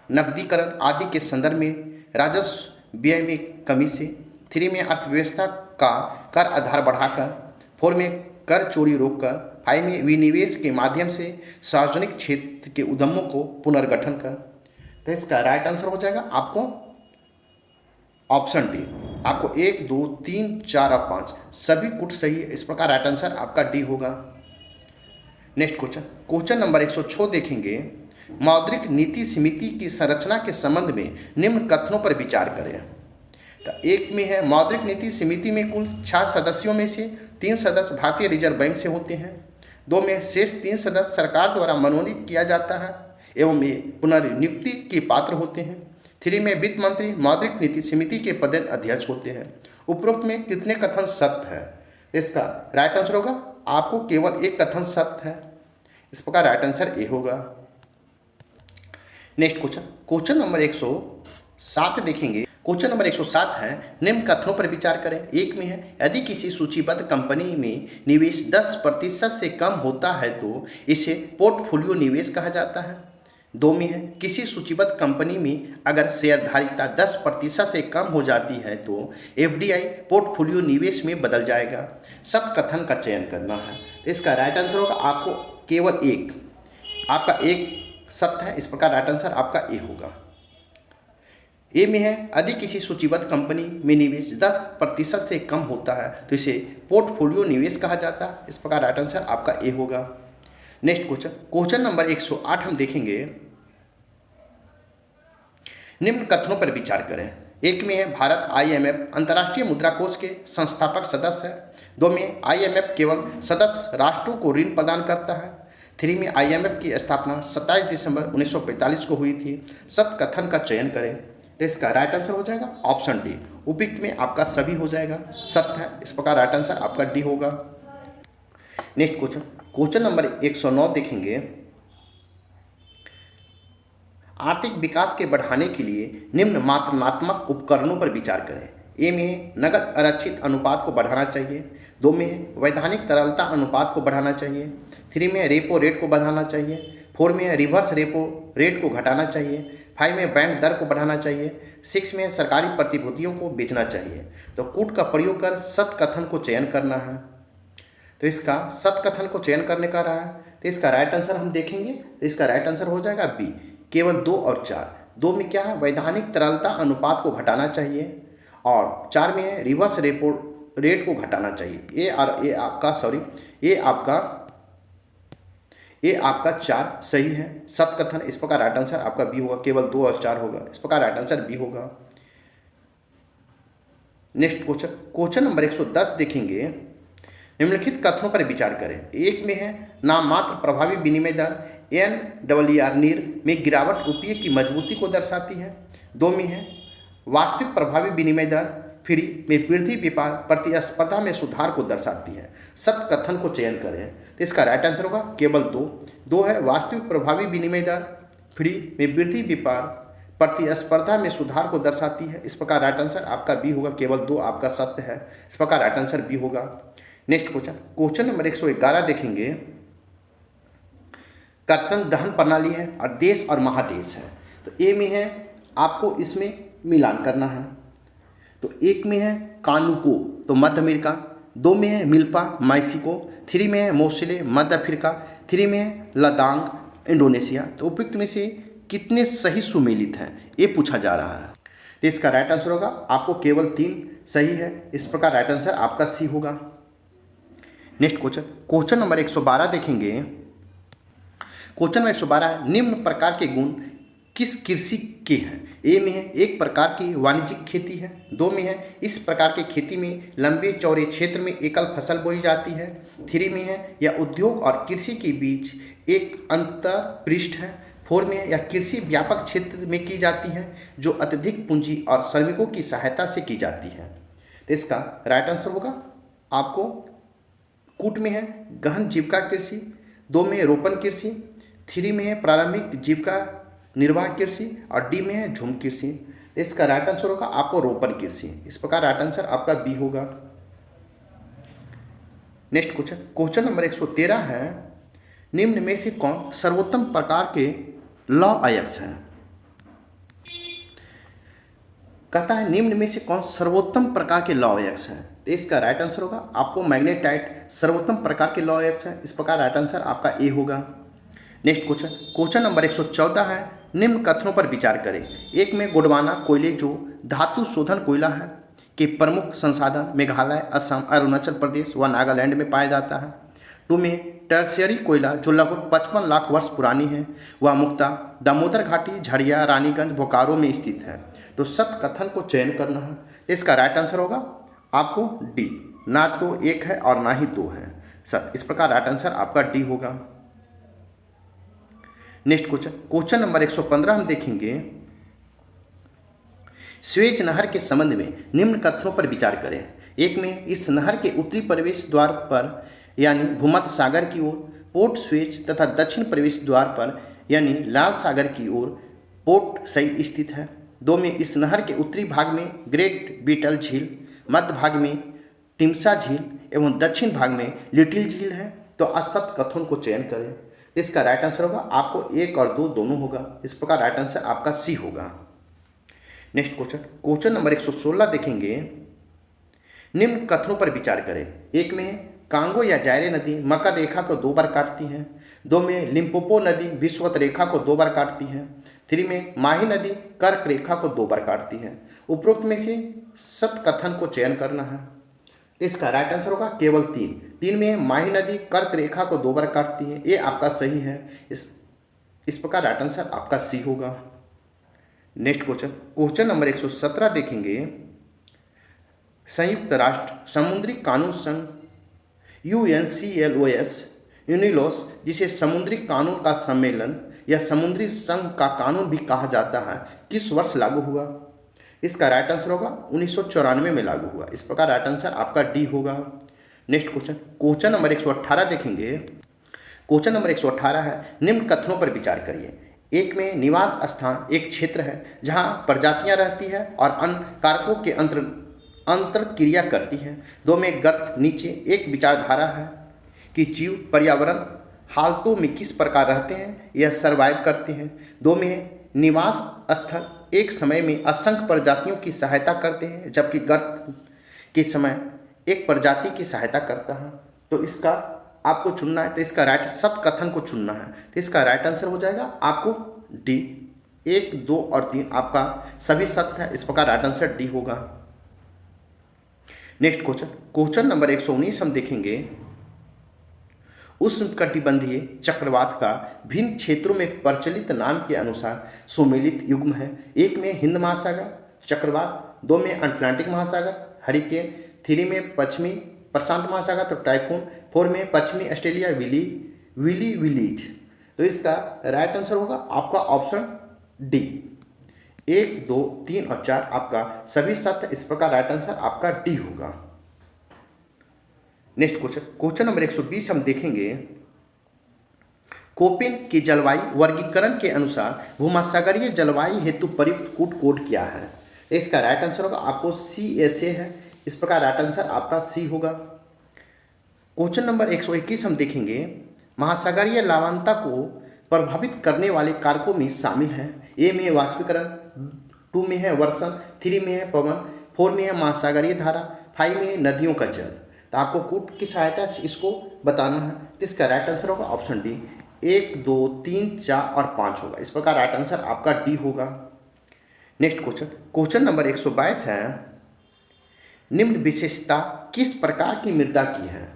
नकदीकरण आदि के संदर्भ में राजस्व व्यय में कमी से। 3 में अर्थव्यवस्था का कर आधार बढ़ाकर। 4 में कर चोरी रोककर। 5 में विनिवेश के माध्यम से सार्वजनिक क्षेत्र के उद्यमों को पुनर्गठन कर। तो इसका राइट आंसर हो जाएगा आपको ऑप्शन डी। आपको 1, 2, 3, 4 और 5 सभी कुछ सही है। इस प्रकार राइट आंसर आपका डी होगा। नेक्स्ट क्वेश्चन, क्वेश्चन नंबर 106 देखेंगे, मौद्रिक नीति समिति की संरचना के संबंध में निम्न कथनों पर विचार करें। तो 1 में है मौद्रिक नीति समिति में कुल 6 सदस्यों में से 3 सदस्य भारतीय रिजर्व बैंक से होते हैं। 2 में शेष 3 सदस्य सरकार द्वारा मनोनीत किया जाता है एवं ये पुनर्नियुक्ति के पात्र होते हैं। 3 में वित्त मंत्री मौद्रिक नीति समिति के पद अध्यक्ष होते हैं। उपरोक्त में कितने कथन सत्य है? इसका राइट आंसर होगा आपको केवल एक कथन सत्य है। इस प्रकार राइट आंसर ए होगा। नेक्स्ट क्वेश्चन, क्वेश्चन नंबर 107 देखेंगे। क्वेश्चन नंबर 107 है, निम्न कथनों पर विचार करें। एक में है, यदि किसी सूचीबद्ध कंपनी में निवेश 10% से कम होता है तो इसे पोर्टफोलियो निवेश कहा जाता है। दो में है, किसी सूचीबद्ध कंपनी में अगर शेयरधारिता 10% से कम हो जाती है तो एफडीआई पोर्टफोलियो निवेश में बदल जाएगा। सत्य कथन का चयन करना है। इसका राइट आंसर होगा आपको केवल एक, आपका एक सत्य है, इस प्रकार राइट आंसर आपका ए होगा। ए में है, यदि किसी सूचीबद्ध कंपनी में निवेश 10% से कम होता है तो इसे पोर्टफोलियो निवेश कहा जाता है, इस प्रकार राइट आंसर आपका ए होगा। नेक्स्ट क्वेश्चन, क्वेश्चन नंबर 108 हम देखेंगे। निम्न कथनों पर विचार करें। एक में है, भारत आईएमएफ अंतर्राष्ट्रीय मुद्रा कोष के संस्थापक सदस्य है। दो में, आईएमएफ केवल सदस्य राष्ट्रों को ऋण प्रदान करता है। थ्री में, आईएमएफ की स्थापना 27 दिसंबर 1945 को हुई थी। सत्य कथन का चयन करें। तो इसका राइट आंसर हो जाएगा ऑप्शन डी। उपयुक्त में आपका सभी हो जाएगा, सत्य है, इस प्रकार राइट आंसर आपका डी होगा। नेक्स्ट क्वेश्चन, क्वेश्चन नंबर 109 देखेंगे। आर्थिक विकास के बढ़ाने के लिए निम्न मात्रात्मक उपकरणों पर विचार करें। ए में है, नगद आरक्षित अनुपात को बढ़ाना चाहिए। दो में है, वैधानिक तरलता अनुपात को बढ़ाना चाहिए। थ्री में है, रेपो रेट को बढ़ाना चाहिए। फोर में है, रिवर्स रेपो रेट को घटाना चाहिए। फाइव में बैंक दर को बढ़ाना चाहिए। सिक्स में सरकारी प्रतिभूतियों को बेचना चाहिए। तो कूट का प्रयोग कर सत्य कथन को चयन करना है। तो इसका सत्य कथन को चयन करने का रहा है, तो इसका राइट आंसर हम देखेंगे। तो इसका राइट आंसर हो जाएगा बी, केवल 2 और 4। 2 में क्या है, वैधानिक तरलता अनुपात को घटाना चाहिए, और 4 में है, रिवर्स रेपो रेट को घटाना चाहिए। ये आपका 4 सही है, सत्य कथन, इस प्रकार राइट आंसर आपका बी होगा, केवल 2 और 4 होगा, इस प्रकार राइट आंसर बी होगा। नेक्स्ट क्वेश्चन, क्वेश्चन नंबर 110 देखेंगे। निम्नलिखित कथनों पर विचार करें। एक में है, नाममात्र प्रभावी विनिमय दर NRR में गिरावट रुपये की मजबूती को दर्शाती है। दो में है, वास्तविक प्रभावी विनिमय दर फ्री में वृद्धि व्यापार प्रतिस्पर्धा में सुधार को दर्शाती है। सत्य कथन को चयन करें। तो इसका राइट आंसर होगा केवल 2 है, वास्तविक प्रभावी विनिमय दर फ्री में वृद्धि व्यापार प्रतिस्पर्धा में सुधार को दर्शाती है, इस प्रकार राइट आंसर आपका बी होगा, केवल 2 आपका सत्य है, इस प्रकार राइट आंसर बी होगा। नेक्स्ट क्वेश्चन, क्वेश्चन नंबर 111 देखेंगे। कर्तन दहन प्रणाली है और देश और महादेश है। तो ए में है, आपको इसमें मिलान करना है। तो एक में है कानुको, तो मध्य अमेरिका। दो में है मिल्पा, मैक्सिको। थ्री में है मोसिले, मध्य अफ्रीका। थ्री में है लदांग, इंडोनेशिया। तो उपयुक्त में से कितने सही सुमेलित हैं, ये पूछा जा रहा है। तो इसका राइट आंसर होगा आपको केवल 3 सही है, इस प्रकार राइट आंसर आपका सी होगा। नेक्स्ट क्वेश्चन, क्वेश्चन नंबर 112 देखेंगे। क्वेश्चन नंबर 112 है, निम्न प्रकार के गुण किस कृषि के हैं। ए में है, एक प्रकार की वाणिज्यिक खेती है। दो में है, इस प्रकार की खेती में लंबे चौड़े क्षेत्र में एकल फसल बोई जाती है। थ्री में है, यह उद्योग और कृषि के बीच एक अंतर पृष्ठ है। फोर में है, यह कृषि व्यापक क्षेत्र में की जाती है जो अत्यधिक पूंजी और श्रमिकों की सहायता से की जाती है। तो इसका राइट आंसर होगा आपको कूट में है गहन जीविका कृषि। दो में है रोपण कृषि। थ्री में है प्रारंभिक जीविका निर्वाह कृषि, और डी में है झूम कृषि। इसका राइट आंसर होगा आपको रोपण कृषि, इस प्रकार राइट आंसर आपका बी होगा। नेक्स्ट क्वेश्चन, क्वेश्चन नंबर 113 है, निम्न में से कौन सर्वोत्तम प्रकार के लौ अयस्क है। कहता है निम्न में से कौन सर्वोत्तम प्रकार के लौ अयस्क है। तो इसका राइट आंसर होगा आपको मैग्नेटाइट सर्वोत्तम प्रकार के लौ अयस्क है, इस प्रकार राइट आंसर आपका ए होगा। नेक्स्ट क्वेश्चन, क्वेश्चन नंबर 114 है, निम्न कथनों पर विचार करें। एक में गोंडवाना कोयले जो धातु शोधन कोयला है के प्रमुख संसाधन मेघालय, असम, अरुणाचल प्रदेश व नागालैंड में पाया जाता है। टू में टर्शियरी कोयला जो लगभग 55 लाख वर्ष पुरानी है, वह मुख्यतः दामोदर घाटी, झड़िया, रानीगंज, बोकारो में स्थित है। तो सत्य कथन को चयन करना है। इसका राइट आंसर होगा आपको डी, ना तो 1 है और ना ही 2 है सर, इस प्रकार राइट आंसर आपका डी होगा। नेक्स्ट क्वेश्चन, क्वेश्चन नंबर 115 हम देखेंगे। स्वेज नहर के संबंध में निम्न कथनों पर विचार करें। एक में, इस नहर के उत्तरी प्रवेश द्वार पर यानी भूमध्य सागर की ओर पोर्ट स्वेज तथा दक्षिण प्रवेश द्वार पर यानी लाल सागर की ओर पोर्ट सही स्थित है। 2 में इस नहर के उत्तरी भाग में ग्रेट बीटल झील, मध्य भाग में टिम्सा झील एवं दक्षिण भाग में लिटिल झील है। तो असत कथन को चयन करें। इसका राइट आंसर होगा आपको 1 और 2 दोनों होगा। इस प्रकार राइट आंसर आपका सी होगा। नेक्स्ट क्वेश्चन नंबर 116 देखेंगे। निम्न कथनों पर विचार करें। 1 में कांगो या जायरे नदी मकर रेखा को 2 बार काटती है। 2 में लिम्पोपो नदी विषुवत रेखा को 2 बार काटती है। 3 में माही नदी कर्क रेखा को 2 बार काटती है। उपरोक्त में से सत कथन को चयन करना है। इसका राइट आंसर होगा केवल 3 में माही नदी कर्क रेखा को 2 बार काटती है, ये आपका सही है। इस प्रकार राइट आंसर आपका सी होगा। नेक्स्ट क्वेश्चन नंबर 117 देखेंगे। संयुक्त राष्ट्र समुद्री कानून संघ UNCLOS यूनिलोस, जिसे समुद्री कानून का सम्मेलन या समुद्री संघ का कानून भी कहा जाता है, किस वर्ष लागू हुआ? इसका राइट आंसर होगा 1994 में लागू हुआ। इस प्रकार राइट आंसर आपका डी होगा। नेक्स्ट क्वेश्चन नंबर 118 देखेंगे। क्वेश्चन नंबर 118 है, निम्न कथनों पर विचार करिए। 1 में निवास स्थान एक क्षेत्र है जहां प्रजातियां रहती है और अन्य कारकों के अंतर क्रिया करती है। 2 में गर्त नीचे एक विचारधारा है कि जीव पर्यावरण हालतों में किस प्रकार रहते हैं, यह सर्वाइव करते हैं। 2 में निवास स्थल एक समय में असंख्य प्रजातियों की सहायता करते हैं, जबकि गर्त के समय एक प्रजाति की सहायता करता है। तो इसका आपको चुनना है। तो इसका राइट सत कथन को चुनना है। तो इसका राइट आंसर हो जाएगा आपको डी। 1, 2 और 3 आपका सभी सत्य है। इस प्रकार राइट आंसर डी होगा। नेक्स्ट क्वेश्चन नंबर 119 हम देखेंगे। उष्णकटिबंधीय चक्रवात का भिन्न क्षेत्रों में प्रचलित नाम के अनुसार सुमेलित युग्म है। 1 में हिंद महासागर चक्रवात, 2 में अटलांटिक महासागर हरिकेन, 3 में पश्चिमी प्रशांत महासागर तो टाइफून, 4 में पश्चिमी ऑस्ट्रेलिया विली विलीज। तो इसका राइट आंसर होगा आपका ऑप्शन डी। 1, 2, 3 और 4 आपका सभी सत्य। इस प्रकार राइट आंसर आपका डी होगा। नेक्स्ट क्वेश्चन नंबर 120 हम देखेंगे। कोपेन की जलवायु वर्गीकरण के अनुसार भूमध्यसागरीय जलवायु हेतु प्रयुक्त कूट कोड क्या है? इसका राइट आंसर होगा आपको CSA है। इस प्रकार राइट आंसर आपका सी होगा। क्वेश्चन नंबर 121 हम देखेंगे। महासागरीय लवणता को प्रभावित करने वाले कारकों में शामिल हैं। ए में है वाष्पीकरण, 2 में है वर्षण, 3 में है पवन, 4 में है महासागरीय धारा, 5 में है नदियों का जल। तो आपको कूट की सहायता से इसको बताना है। इसका राइट आंसर होगा ऑप्शन डी। 1, 2, 3, 4 और 5 होगा। इस प्रकार राइट आंसर आपका डी होगा। नेक्स्ट क्वेश्चन नंबर 122 है। निम्न विशेषता किस प्रकार की मृदा की है?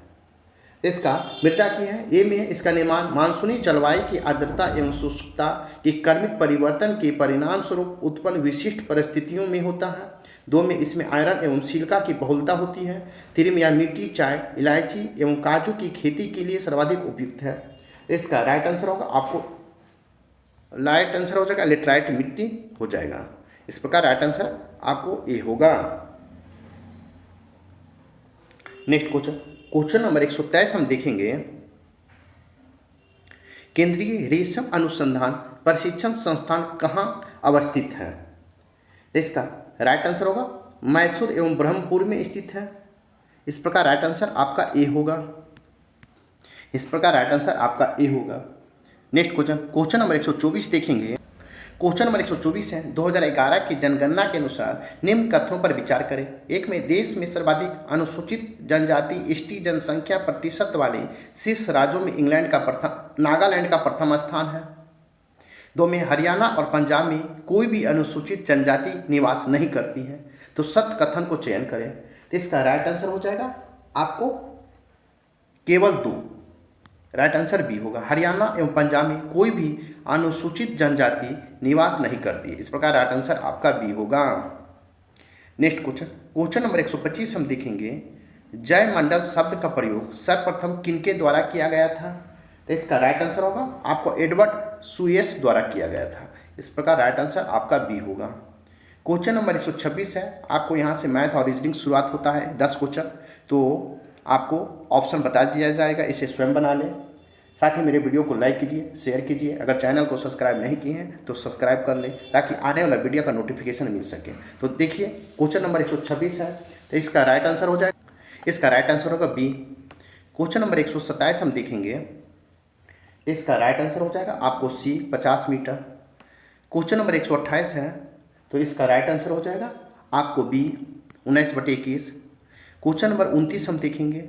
इसका मृदा की है। ए में है इसका निर्माण मानसूनी जलवायु की आर्द्रता एवं शुष्कता के क्रमिक परिवर्तन के परिणाम स्वरूप उत्पन्न विशिष्ट परिस्थितियों में होता है। 2 में इसमें आयरन एवं सिलिका की बहुलता होती है। 3 में यह मिट्टी चाय, इलायची एवं काजू की खेती के लिए सर्वाधिक उपयुक्त है। इसका राइट आंसर होगा आपको राइट आंसर हो जाएगा लेटराइट मिट्टी हो जाएगा। इस प्रकार राइट आंसर आपको ए होगा। नेक्स्ट क्वेश्चन नंबर 123 हम देखेंगे। केंद्रीय रेशम अनुसंधान प्रशिक्षण संस्थान कहाँ अवस्थित है? इसका राइट आंसर होगा मैसूर एवं ब्रह्मपुर में स्थित है। इस प्रकार राइट आंसर आपका ए होगा। इस प्रकार राइट आंसर आपका ए होगा। नेक्स्ट क्वेश्चन नंबर 124 देखेंगे। क्वेश्चन नंबर 124 है। 2011 की जनगणना के अनुसार निम्न कथनों पर विचार करें। 1 में देश में सर्वाधिक अनुसूचित जनजाति एसटी जनसंख्या प्रतिशत वाले शीर्ष राज्यों में नागालैंड का प्रथम स्थान है। 2 में हरियाणा और पंजाब में कोई भी अनुसूचित जनजाति निवास नहीं करती है। तो सत्य कथन को चयन करें। तो इसका राइट आंसर हो जाएगा आपको केवल 2। राइट आंसर बी होगा। हरियाणा एवं पंजाब में कोई भी अनुसूचित जनजाति निवास नहीं करती है। इस प्रकार राइट आंसर आपका बी होगा। नेक्स्ट क्वेश्चन नंबर 125 हम देखेंगे। जयमंडल शब्द का प्रयोग सर्वप्रथम किनके द्वारा किया गया था? तो इसका राइट आंसर होगा आपको एडवर्ड सुयस द्वारा किया गया था। इस प्रकार राइट आंसर आपका बी होगा। क्वेश्चन नंबर 126 है। आपको यहाँ से मैथ और रीजनिंग शुरुआत होता है 10 क्वेश्चन। तो आपको ऑप्शन बता दिया जाएगा, इसे स्वयं बना लें। साथ ही मेरे वीडियो को लाइक कीजिए, शेयर कीजिए। अगर चैनल को सब्सक्राइब नहीं किए हैं तो सब्सक्राइब कर लें ताकि आने वाला वीडियो का नोटिफिकेशन मिल सके। तो देखिए क्वेश्चन नंबर 126 है, तो इसका राइट आंसर हो जाएगा, इसका राइट आंसर होगा बी। क्वेश्चन नंबर 127 हम देखेंगे, इसका राइट आंसर हो जाएगा आपको सी 50 मीटर। क्वेश्चन नंबर 128 है, तो इसका राइट आंसर हो जाएगा आपको बी 19/21। क्वेश्चन नंबर 29 हम देखेंगे,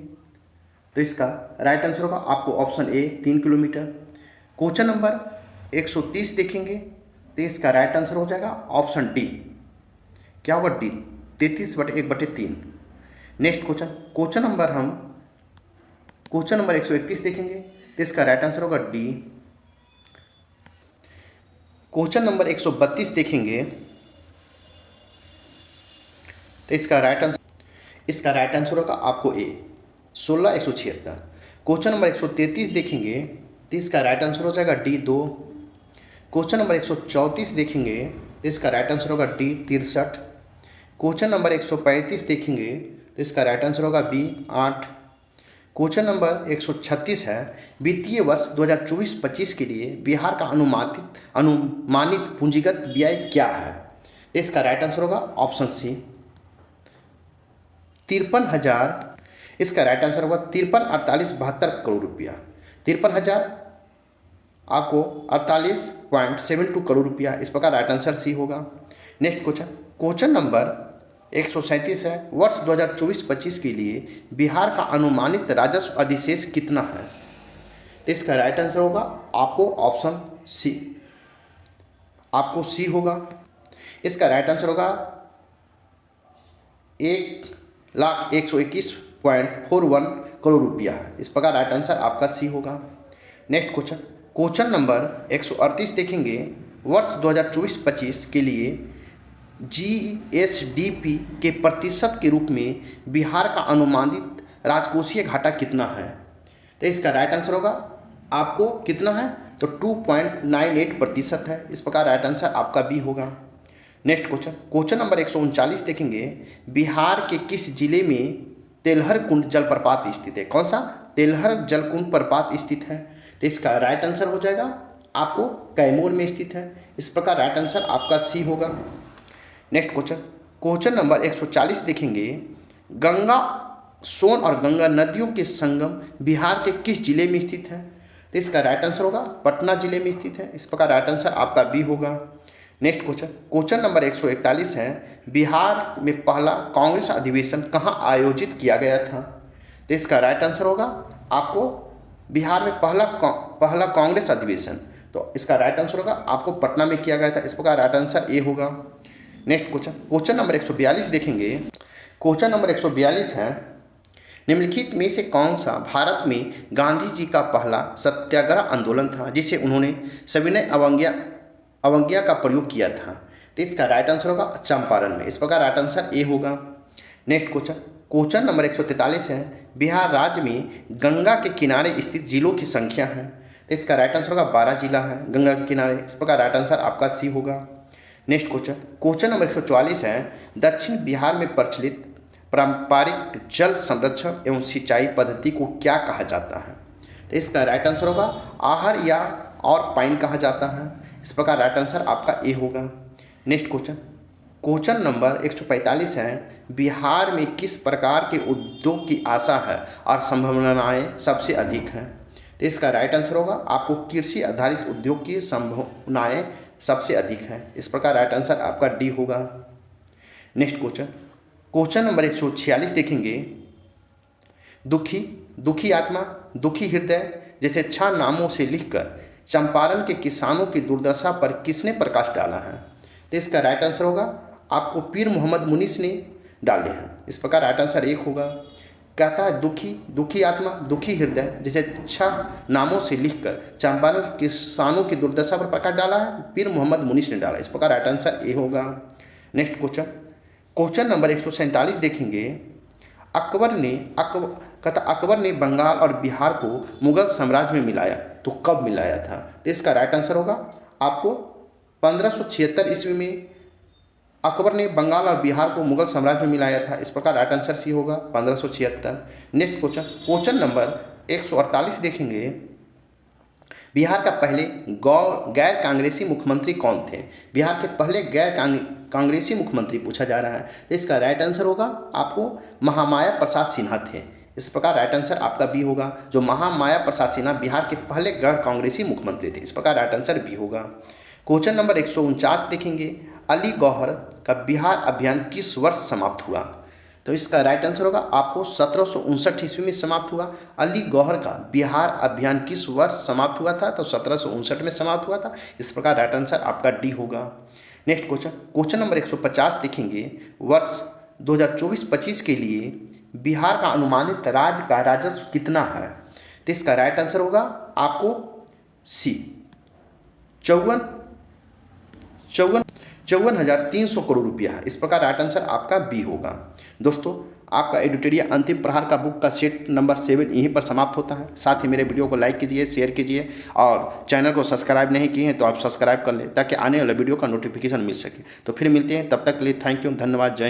तो इसका राइट आंसर होगा आपको option A 3 kilometre. Question number 130 देखेंगे, तो इसका राइट आंसर हो जाएगा ऑप्शन डी, क्या होगा डी 33/1/3। नेक्स्ट क्वेश्चन नंबर 131 देखेंगे, तो इसका राइट आंसर होगा डी। क्वेश्चन नंबर 132 देखेंगे, तो इसका राइट आंसर होगा आपको ए 16/176। क्वेश्चन नंबर 133 देखेंगे, तो इसका राइट आंसर हो जाएगा डी 2। क्वेश्चन नंबर 134 देखेंगे, तो इसका राइट आंसर होगा डी 63। क्वेश्चन नंबर 135 देखेंगे, तो इसका राइट आंसर होगा बी 8। क्वेश्चन नंबर 136 है, वित्तीय वर्ष 2024-25 के लिए बिहार का अनुमानित पूंजीगत व्यय क्या है? इसका राइट आंसर होगा ऑप्शन सी 53,000। इसका राइट आंसर होगा 53,48,72 करोड़ रुपया। 53,000 आपको 48.72 करोड़ रुपया, इस प्रकार राइट आंसर सी होगा। नेक्स्ट क्वेश्चन नंबर 137 है, वर्ष 2024-25 के लिए बिहार का अनुमानित राजस्व अधिशेष कितना है? इसका राइट आंसर होगा आपको ऑप्शन सी, आपको सी होगा। इसका राइट आंसर होगा 1,01,21.41 करोड़ रुपया है, इस प्रकार राइट आंसर आपका सी होगा। नेक्स्ट क्वेश्चन नंबर 138 देखेंगे, वर्ष 2024-25 के लिए जीएसडीपी के प्रतिशत के रूप में बिहार का अनुमानित राजकोषीय घाटा कितना है? तो इसका राइट आंसर होगा आपको कितना है, तो 2.98% है, इस प्रकार राइट आंसर आपका बी होगा। नेक्स्ट क्वेश्चन नंबर 139 देखेंगे, बिहार के किस जिले में तेलहर कुंड जलप्रपात स्थित है? कौन सा? तेलहर जलकुंड प्रपात स्थित है, तो इसका राइट आंसर हो जाएगा आपको कैमूर में स्थित है, इस प्रकार राइट आंसर आपका सी होगा। नेक्स्ट क्वेश्चन नंबर 140 देखेंगे, गंगा, सोन और गंगा नदियों के संगम बिहार के किस जिले में स्थित है? तो इसका राइट आंसर होगा पटना जिले में स्थित है, इस प्रकार राइट आंसर आपका बी होगा। नेक्स्ट क्वेश्चन नंबर 141 है, बिहार में पहला कांग्रेस अधिवेशन कहाँ आयोजित किया गया था? तो इसका राइट आंसर होगा आपको बिहार में पहला कांग्रेस अधिवेशन, तो इसका राइट आंसर होगा आपको पटना में किया गया था, इस प्रकार राइट आंसर ए होगा। नेक्स्ट क्वेश्चन नंबर 142 देखेंगे। क्वेश्चन नंबर 142 है, निम्नलिखित में से कौन सा भारत में गांधी जी का पहला सत्याग्रह आंदोलन था जिसे उन्होंने सविनय अवज्ञा का प्रयोग किया था? तो इसका राइट आंसर होगा चंपारण में, इस प्रकार राइट आंसर ए होगा। नेक्स्ट क्वेश्चन नंबर 143 है, बिहार राज्य में गंगा के किनारे स्थित जिलों की संख्या है? तो इसका राइट आंसर होगा 12 जिला है गंगा के किनारे, इस प्रकार राइट आंसर आपका सी होगा। नेक्स्ट क्वेश्चन नंबर 144 है, दक्षिण बिहार में प्रचलित पारंपरिक जल संरक्षण एवं सिंचाई पद्धति को क्या कहा जाता है? तो इसका राइट आंसर होगा आहर या और पाइन कहा जाता है, इस प्रकार राइट आंसर आपका ए होगा। नेक्स्ट क्वेश्चन नंबर 145 है, बिहार में किस प्रकार के उद्योग की आशा है और संभावनाएं सबसे अधिक हैं? तो इसका राइट आंसर होगा आपको कृषि आधारित उद्योग की संभावनाएं सबसे अधिक है, इस प्रकार राइट आंसर आपका डी होगा। नेक्स्ट क्वेश्चन नंबर 146 देखेंगे, दुखी आत्मा, दुखी हृदय जैसे 6 नामों से लिखकर चंपारण के किसानों की दुर्दशा पर किसने प्रकाश डाला है? तो इसका राइट आंसर होगा आपको पीर मोहम्मद मुनीस ने डाले हैं, इस प्रकार राइट आंसर एक होगा। कहता है दुखी आत्मा, दुखी हृदय जैसे 6 नामों से लिखकर चंपारण के किसानों की दुर्दशा पर प्रकाश डाला है, पीर मोहम्मद मुनीस ने डाला, इस प्रकार राइट आंसर ए होगा। नेक्स्ट क्वेश्चन नंबर 147 देखेंगे, अकबर ने बंगाल और बिहार को मुगल साम्राज्य में मिलाया तो कब मिलाया था? तो इसका राइट आंसर होगा आपको 1576 ईस्वी में अकबर ने बंगाल और बिहार को मुगल साम्राज्य में मिलाया था, इस प्रकार राइट आंसर सी होगा 1576। नेक्स्ट क्वेश्चन नंबर 148 देखेंगे, बिहार का पहले गैर कांग्रेसी मुख्यमंत्री कौन थे? बिहार के पहले गैर कांग्रेसी मुख्यमंत्री पूछा जा रहा है, तो इसका राइट आंसर होगा आपको महामाया प्रसाद सिन्हा थे। इस प्रकार राइट आंसर आपका बी होगा। जो महामाया प्रसाद सिन्हा बिहार के पहले गैर कांग्रेसी मुख्यमंत्री थे, इस प्रकार राइट आंसर बी होगा। क्वेश्चन नंबर 149 देखेंगे, अली गौहर का बिहार अभियान किस वर्ष समाप्त हुआ? तो इसका राइट आंसर होगा आपको 1759 ईस्वी में समाप्त हुआ। अली गौहर का बिहार अभियान किस वर्ष समाप्त हुआ था? तो 1759 में समाप्त हुआ था। इस प्रकार राइट आंसर आपका डी होगा। नेक्स्ट क्वेश्चन नंबर 150 देखेंगे, वर्ष 2024-25 के लिए बिहार का अनुमानित राज्य का राजस्व कितना है? तो इसका राइट आंसर होगा आपको सी 54,300 करोड़ रुपया है। इस प्रकार राइट आंसर आपका बी होगा। दोस्तों, आपका एडिटोरिया अंतिम प्रहार का बुक का सेट नंबर 7 यहीं पर समाप्त होता है। साथ ही मेरे वीडियो को लाइक कीजिए, शेयर कीजिए और चैनल को सब्सक्राइब नहीं किए हैं तो आप सब्सक्राइब कर लें ताकि आने वाले वीडियो का नोटिफिकेशन मिल सके। तो फिर मिलते हैं, तब तक के लिए थैंक यू, धन्यवाद, जय।